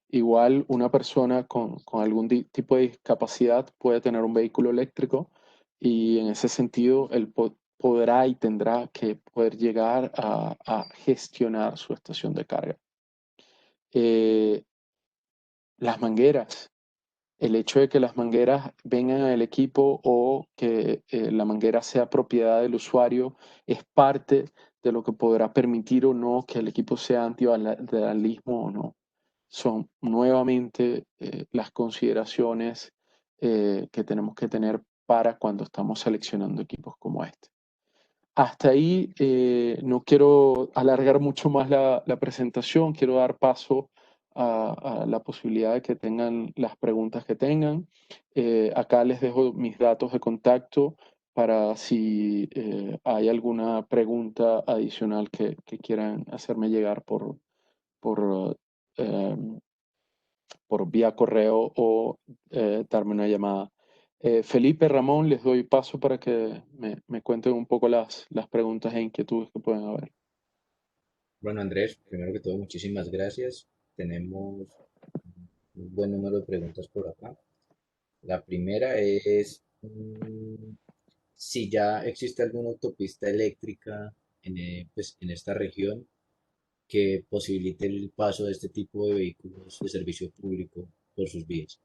Igual una persona con algún tipo de discapacidad puede tener un vehículo eléctrico y en ese sentido él podrá y tendrá que poder llegar a gestionar su estación de carga. Las mangueras. El hecho de que las mangueras vengan al equipo o que la manguera sea propiedad del usuario es parte de lo que podrá permitir o no que el equipo sea antivandalismo o no. Son nuevamente las consideraciones que tenemos que tener para cuando estamos seleccionando equipos como este. Hasta ahí no quiero alargar mucho más la presentación, quiero dar paso a la posibilidad de que tengan las preguntas que tengan. Acá les dejo mis datos de contacto para si hay alguna pregunta adicional que quieran hacerme llegar por, em, por vía correo o darme una llamada. Felipe, Ramón, les doy paso para que me cuenten un poco las preguntas e inquietudes que pueden haber. Bueno, Andrés, primero que todo, muchísimas gracias. Tenemos un buen número de preguntas por acá. La primera es si ya existe alguna autopista eléctrica pues, en esta región que posibilite el paso de este tipo de vehículos de servicio público por sus vías.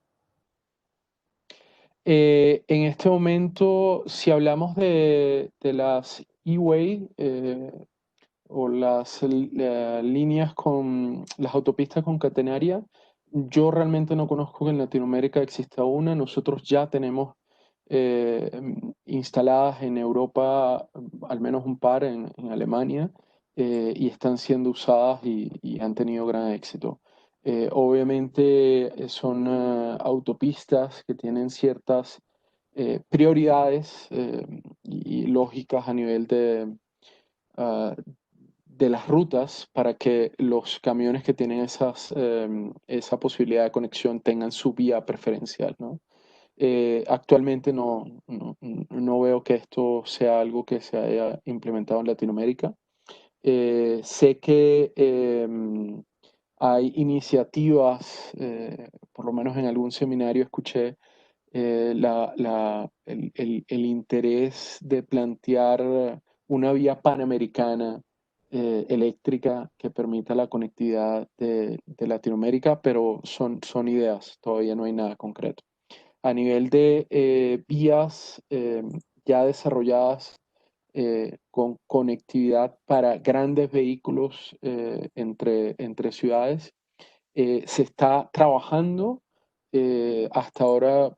En este momento, si hablamos de las E-Way o las líneas con las autopistas concatenarias, yo realmente no conozco que en Latinoamérica exista una. Nosotros ya tenemos instaladas en Europa al menos un par en Alemania y están siendo usadas y han tenido gran éxito. Obviamente son autopistas que tienen ciertas prioridades y lógicas a nivel ah, de las rutas para que los camiones que tienen esa posibilidad de conexión tengan su vía preferencial, ¿no? Actualmente no veo que esto sea algo que se haya implementado en Latinoamérica. Sé que hay iniciativas, por lo menos en algún seminario escuché el interés de plantear una vía panamericana eléctrica que permita la conectividad de Latinoamérica, pero son ideas, todavía no hay nada concreto. A nivel de vías ya desarrolladas con conectividad para grandes vehículos entre ciudades, se está trabajando. Hasta ahora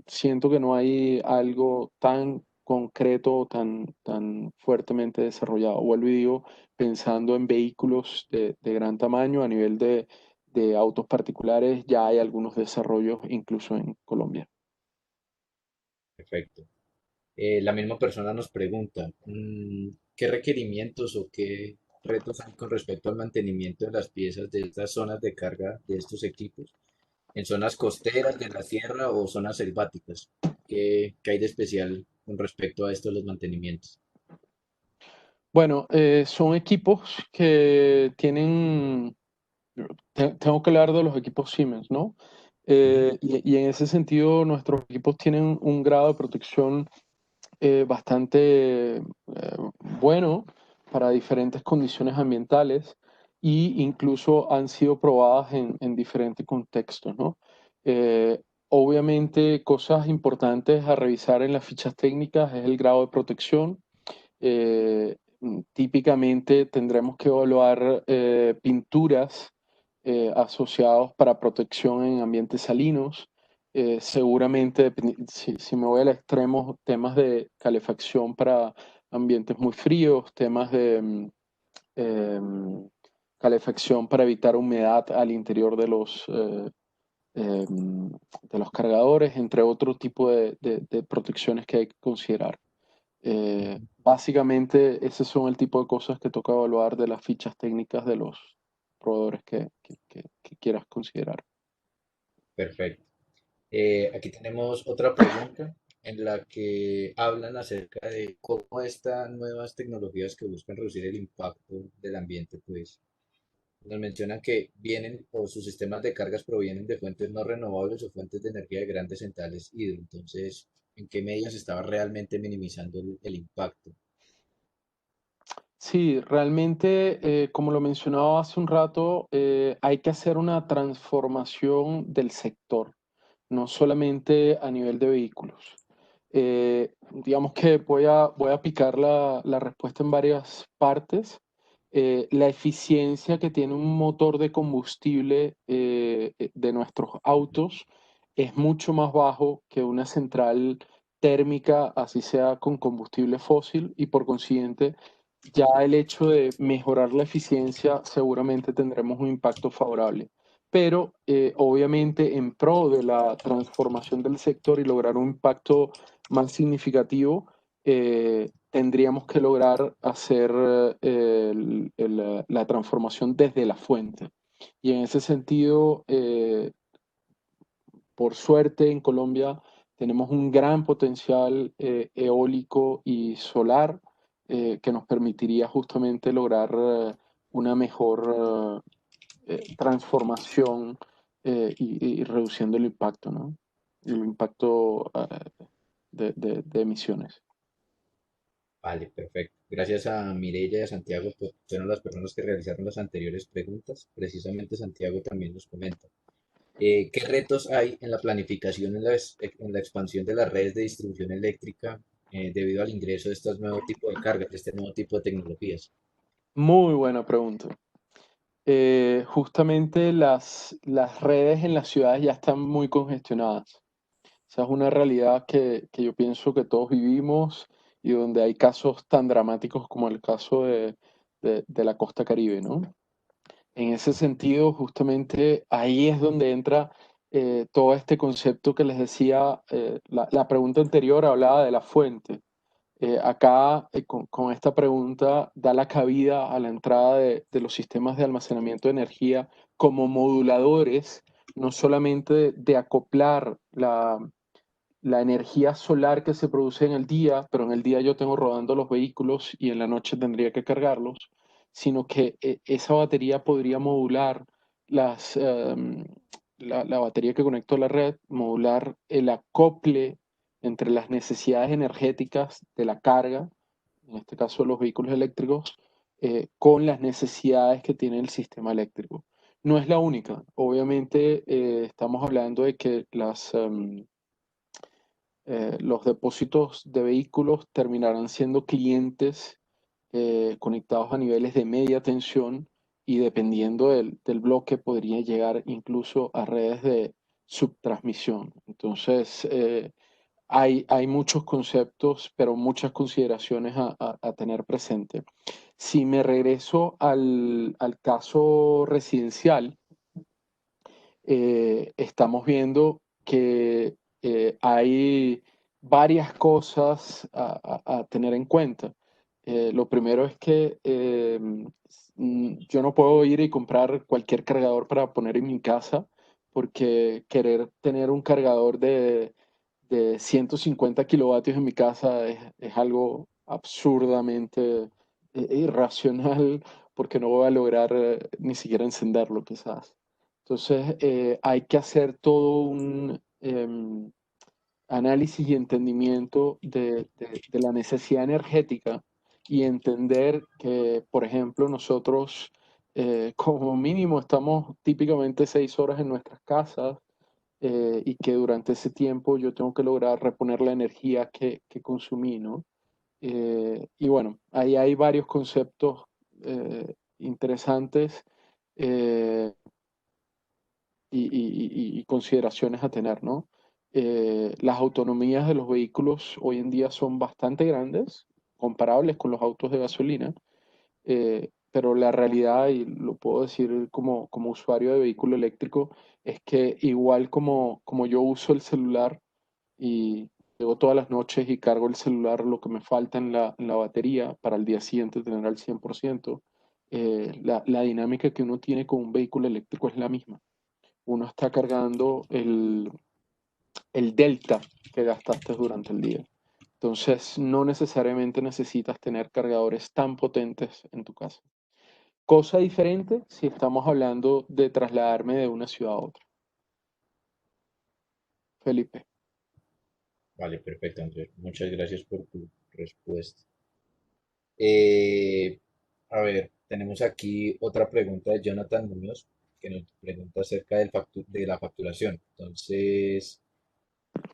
siento que no hay algo tan concreto, tan fuertemente desarrollado. Vuelvo y digo, pensando en vehículos de gran tamaño a nivel de autos particulares, ya hay algunos desarrollos incluso en Colombia. Perfecto. La misma persona nos pregunta, ¿qué requerimientos o qué retos hay con respecto al mantenimiento de las piezas de estas zonas de carga de estos equipos? ¿En zonas costeras de la sierra o zonas selváticas? ¿Qué hay de especial con respecto a estos los mantenimientos? Bueno, son equipos que tienen, tengo que hablar de los equipos Siemens, ¿no? Ujú. Y en ese sentido, nuestros equipos tienen un grado de protección bastante bueno para diferentes condiciones ambientales e incluso han sido probadas en diferentes contextos, ¿no? Eh, Obviamente, cosas importantes a revisar en las fichas técnicas es el grado de protección. Típicamente tendremos que evaluar pinturas asociados para protección en ambientes salinos. Seguramente, si me voy al extremo, temas de calefacción para ambientes muy fríos, temas de calefacción para evitar humedad al interior de los cargadores, entre otro tipo de protecciones que hay que considerar. Básicamente, ese son el tipo de cosas que toca evaluar de las fichas técnicas de los proveedores que quieras considerar. Perfecto. Aquí tenemos otra pregunta en la que hablan acerca de cómo estas nuevas tecnologías que buscan reducir el impacto del ambiente, pues nos mencionan que vienen o sus sistemas de cargas provienen de fuentes no renovables o fuentes de energía de grandes centrales hidro. Entonces, ¿en qué medida se estaba realmente minimizando el impacto? Sí, realmente, como lo mencionaba hace un rato, hay que hacer una transformación del sector, no solamente a nivel de vehículos. Digamos que voy a picar la respuesta en varias partes. La eficiencia que tiene un motor de combustible de nuestros autos es mucho más bajo que una central térmica, así sea con combustible fósil, y por consiguiente ya el hecho de mejorar la eficiencia seguramente tendremos un impacto favorable. Pero obviamente en pro de la transformación del sector y lograr un impacto más significativo, tendríamos que lograr hacer la transformación desde la fuente. Y en ese sentido, por suerte en Colombia tenemos un gran potencial eólico y solar que nos permitiría justamente lograr una mejor transformación y reduciendo el impacto, ¿no? El impacto de emisiones. Vale, perfecto. Gracias a Mireia y a Santiago, pues fueron las personas que realizaron las anteriores preguntas. Precisamente Santiago también nos comenta. ¿Qué retos hay en la planificación en la expansión de las redes de distribución eléctrica debido al ingreso de estos nuevos tipos de cargas, de este nuevo tipo de tecnologías? Muy buena pregunta. Justamente las redes en las ciudades ya están muy congestionadas. Esa es una realidad que yo pienso que todos vivimos y donde hay casos tan dramáticos como el caso de la costa Caribe, ¿no? En ese sentido, justamente ahí es donde entra todo este concepto que les decía, la pregunta anterior hablaba de la fuente. Acá, con esta pregunta, da la cabida a la entrada de los sistemas de almacenamiento de energía como moduladores, no solamente de acoplar la energía solar que se produce en el día, pero en el día yo tengo rodando los vehículos y en la noche tendría que cargarlos, sino que esa batería podría modular la batería que conecto a la red, modular el acople entre las necesidades energéticas de la carga, en este caso los vehículos eléctricos, con las necesidades que tiene el sistema eléctrico. No es la única. Obviamente estamos hablando de que los depósitos de vehículos terminarán siendo clientes conectados a niveles de media tensión y dependiendo del bloque podría llegar incluso a redes de subtransmisión. Entonces, hay muchos conceptos, pero muchas consideraciones a tener presente. Si me regreso al caso residencial, estamos viendo que hay varias cosas a tener en cuenta. Lo primero es que yo no puedo ir y comprar cualquier cargador para poner en mi casa porque querer tener un cargador de 150 kilovatios en mi casa es algo absurdamente irracional porque no voy a lograr ni siquiera encenderlo quizás. Entonces, hay que hacer todo un análisis y entendimiento de la necesidad energética y entender que, por ejemplo, nosotros como mínimo estamos típicamente 6 horas en nuestras casas y que durante ese tiempo yo tengo que lograr reponer la energía que consumí, ¿no? Y bueno, ahí hay varios conceptos interesantes. eh, y consideraciones a tener, ¿no? Las autonomías de los vehículos hoy en día son bastante grandes, comparables con los autos de gasolina, pero la realidad, y lo puedo decir como usuario de vehículo eléctrico, es que igual como yo uso el celular y llego todas las noches y cargo el celular lo que me falta en la batería para el día siguiente tener al 100%, la dinámica que uno tiene con un vehículo eléctrico es la misma. Uno está cargando el delta que gastaste durante el día. Entonces, no necesariamente necesitas tener cargadores tan potentes en tu casa. Cosa diferente si estamos hablando de trasladarme de una ciudad a otra. Felipe. Vale, perfecto, Andrés. Muchas gracias por tu respuesta. Eh, a ver, tenemos aquí otra pregunta de Jonathan Muñoz, que nos pregunta acerca de la facturación. Entonces,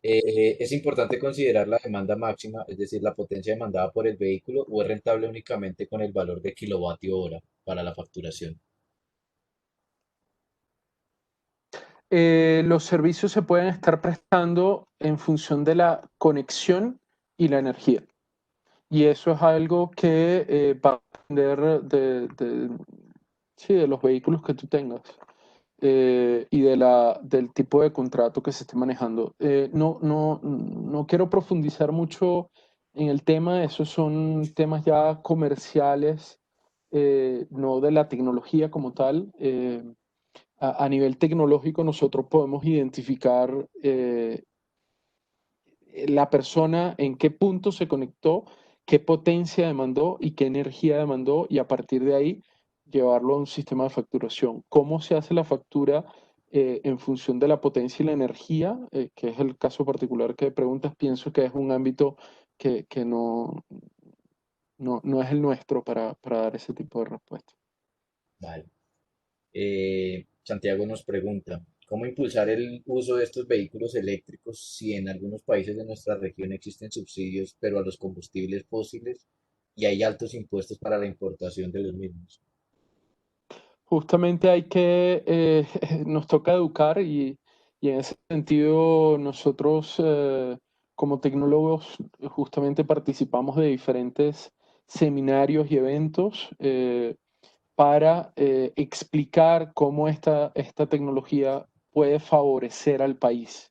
¿es importante considerar la demanda máxima, es decir, la potencia demandada por el vehículo, o es rentable únicamente con el valor de kilovatio hora para la facturación? Los servicios se pueden estar prestando en función de la conexión y la energía. Y eso es algo que va a depender sí, de los vehículos que tú tengas y del tipo de contrato que se esté manejando. No quiero profundizar mucho en el tema, esos son temas ya comerciales, no de la tecnología como tal. A nivel tecnológico nosotros podemos identificar la persona en qué punto se conectó, qué potencia demandó y qué energía demandó y a partir de ahí llevarlo a un sistema de facturación. ¿Cómo se hace la factura en función de la potencia y la energía? Que es el caso particular que preguntas, pienso que es un ámbito que no es el nuestro para dar ese tipo de respuesta. Vale. Santiago nos pregunta, ¿cómo impulsar el uso de estos vehículos eléctricos si en algunos países de nuestra región existen subsidios, pero a los combustibles fósiles y hay altos impuestos para la importación de los mismos? Justamente nos toca educar y en ese sentido nosotros como tecnólogos justamente participamos de diferentes seminarios y eventos para explicar cómo esta tecnología puede favorecer al país.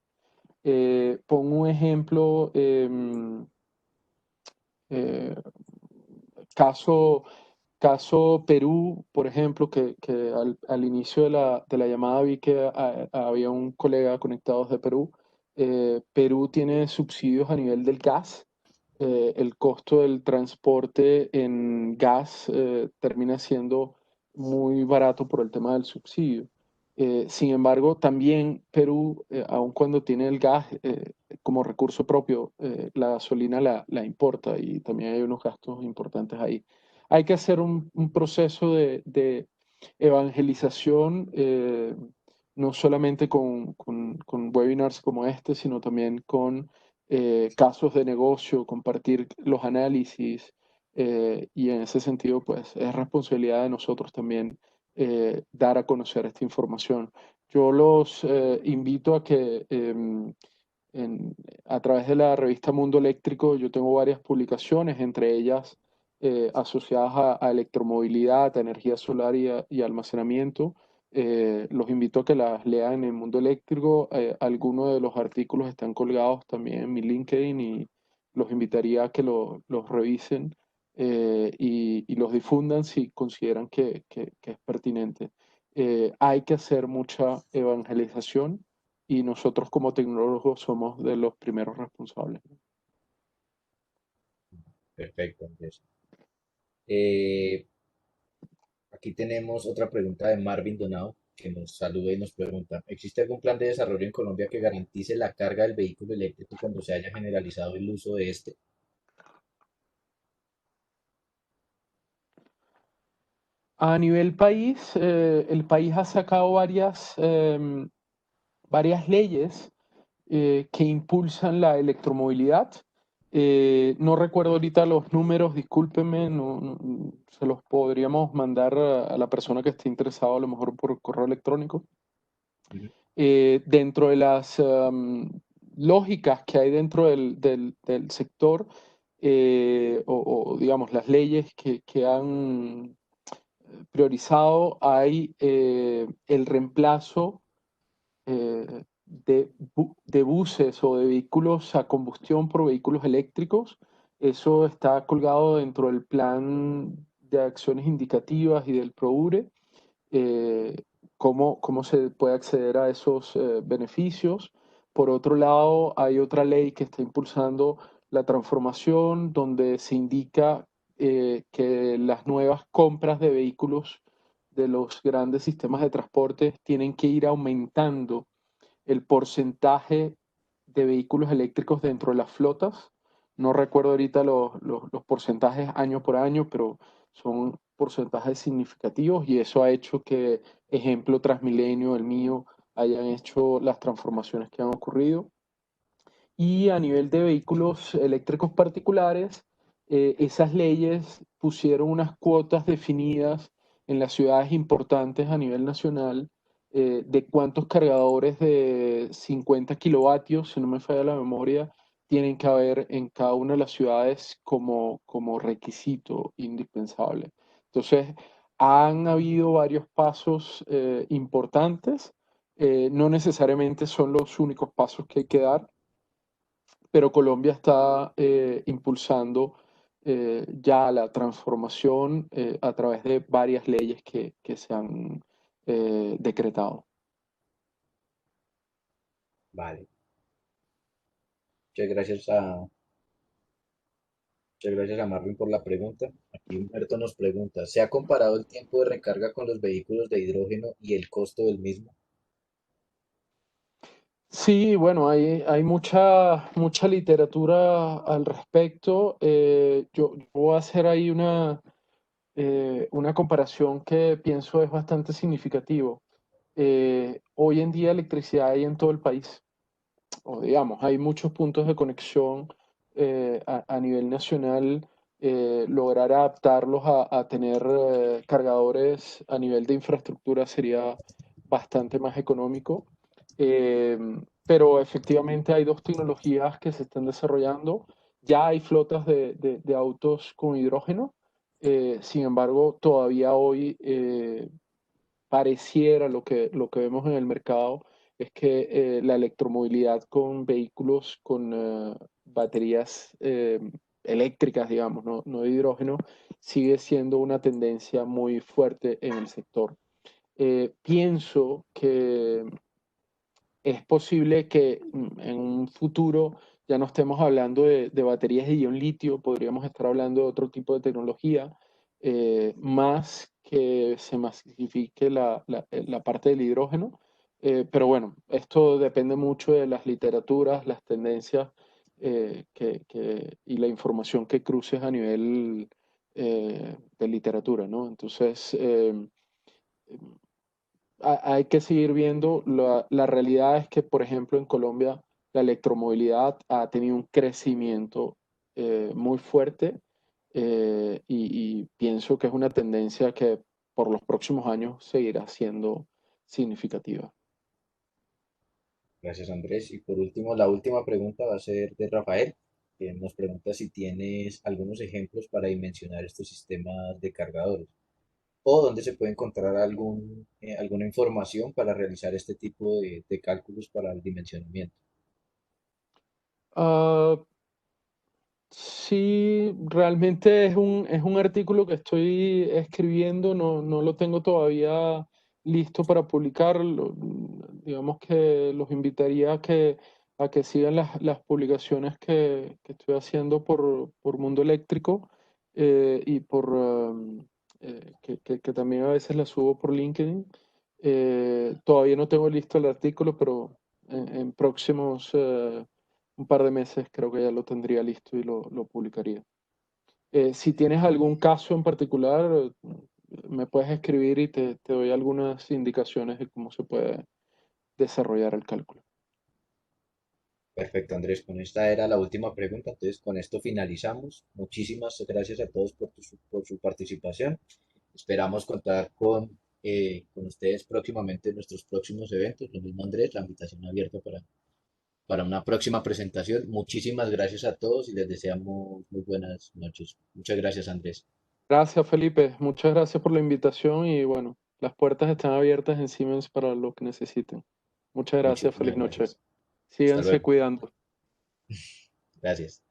Pongo un ejemplo, eh, caso Caso Perú, por ejemplo, que al inicio de la llamada vi que había un colega conectado desde Perú. Perú tiene subsidios a nivel del gas. El costo del transporte en gas termina siendo muy barato por el tema del subsidio. Sin embargo, también Perú, aun cuando tiene el gas como recurso propio, la gasolina la importa y también hay unos gastos importantes ahí. Hay que hacer un proceso de evangelización, no solamente con webinars como este, sino también con casos de negocio, compartir los análisis, y en ese sentido, pues es responsabilidad de nosotros también dar a conocer esta información. Yo los invito a que a través de la revista Mundo Eléctrico yo tengo varias publicaciones, entre ellas asociadas a electromovilidad, a energía solar y almacenamiento. Los invito a que las lean en Mundo Eléctrico. Algunos de los artículos están colgados también en mi LinkedIn y los invitaría a que los revisen y los difundan si consideran que es pertinente. Hay que hacer mucha evangelización y nosotros como tecnólogos somos de los primeros responsables. Perfecto, Andrés. Eh, Aquí tenemos otra pregunta de Marvin Donao, que nos saluda y nos pregunta, ¿existe algún plan de desarrollo en Colombia que garantice la carga del vehículo eléctrico cuando se haya generalizado el uso de este? A nivel país, el país ha sacado varias leyes que impulsan la electromovilidad. No recuerdo ahorita los números, discúlpenme, se los podríamos mandar a la persona que esté interesada, a lo mejor por correo electrónico. Ujú. Dentro de las lógicas que hay dentro del sector, o, digamos las leyes que han priorizado, hay el reemplazo de buses o de vehículos a combustión por vehículos eléctricos. Eso está colgado dentro del plan de acciones indicativas y del PROURE. eh, cómo se puede acceder a esos beneficios. Por otro lado, hay otra ley que está impulsando la transformación, donde se indica que las nuevas compras de vehículos de los grandes sistemas de transporte tienen que ir aumentando el porcentaje de vehículos eléctricos dentro de las flotas. No recuerdo ahorita los porcentajes año por año, pero son porcentajes significativos y eso ha hecho que, ejemplo, Transmilenio, el mío, hayan hecho las transformaciones que han ocurrido. Y a nivel de vehículos eléctricos particulares, esas leyes pusieron unas cuotas definidas en las ciudades importantes a nivel nacional de cuántos cargadores de 50 kilovatios, si no me falla la memoria, tienen que haber en cada una de las ciudades como requisito indispensable. Entonces, han habido varios pasos importantes. No necesariamente son los únicos pasos que hay que dar, pero Colombia está impulsando ya la transformación a través de varias leyes que se han decretado. Vale. Muchas gracias a Marvin por la pregunta. Aquí Humberto nos pregunta, ¿se ha comparado el tiempo de recarga con los vehículos de hidrógeno y el costo del mismo? Sí, bueno, hay mucha literatura al respecto. Yo voy a hacer ahí una comparación que pienso es bastante significativo. Hoy en día electricidad hay en todo el país, o digamos, hay muchos puntos de conexión a nivel nacional. Lograr adaptarlos a tener cargadores a nivel de infraestructura sería bastante más económico. Eh, pero efectivamente hay dos tecnologías que se están desarrollando. Ya hay flotas de autos con hidrógeno. Sin embargo, todavía hoy pareciera lo que vemos en el mercado es que la electromovilidad con vehículos con baterías eléctricas, digamos, no de hidrógeno, sigue siendo una tendencia muy fuerte en el sector. Pienso que es posible que en un futuro ya no estemos hablando de baterías de ion litio, podríamos estar hablando de otro tipo de tecnología, más que se masifique la parte del hidrógeno. Pero bueno, esto depende mucho de las literaturas, las tendencias y la información que cruces a nivel de literatura, ¿no? Entonces, hay que seguir viendo. La realidad es que, por ejemplo, en Colombia la electromovilidad ha tenido un crecimiento muy fuerte y pienso que es una tendencia que por los próximos años seguirá siendo significativa. Gracias, Andrés. Y por último, la última pregunta va a ser de Rafael, que nos pregunta si tienes algunos ejemplos para dimensionar estos sistemas de cargadores o dónde se puede encontrar alguna información para realizar este tipo de cálculos para el dimensionamiento. Ah, sí, realmente es un artículo que estoy escribiendo, no lo tengo todavía listo para publicarlo. Digamos que los invitaría a que sigan las publicaciones que estoy haciendo por Mundo Eléctrico y que también a veces las subo por LinkedIn. Todavía no tengo listo el artículo, pero en próximos un par de meses creo que ya lo tendría listo y lo publicaría. Si tienes algún caso en particular, me puedes escribir y te doy algunas indicaciones de cómo se puede desarrollar el cálculo. Perfecto, Andrés. Con esta era la última pregunta. Entonces, con esto finalizamos. Muchísimas gracias a todos por su participación. Esperamos contar con ustedes próximamente en nuestros próximos eventos. Lo mismo, Andrés, la invitación abierta para una próxima presentación. Muchísimas gracias a todos y les deseamos muy buenas noches. Muchas gracias, Andrés. Gracias, Felipe. Muchas gracias por la invitación y bueno, las puertas están abiertas en Siemens para lo que necesiten. Muchas gracias. Feliz Muchísimas noche. gracias. Hasta Síganse luego. cuidando. Gracias.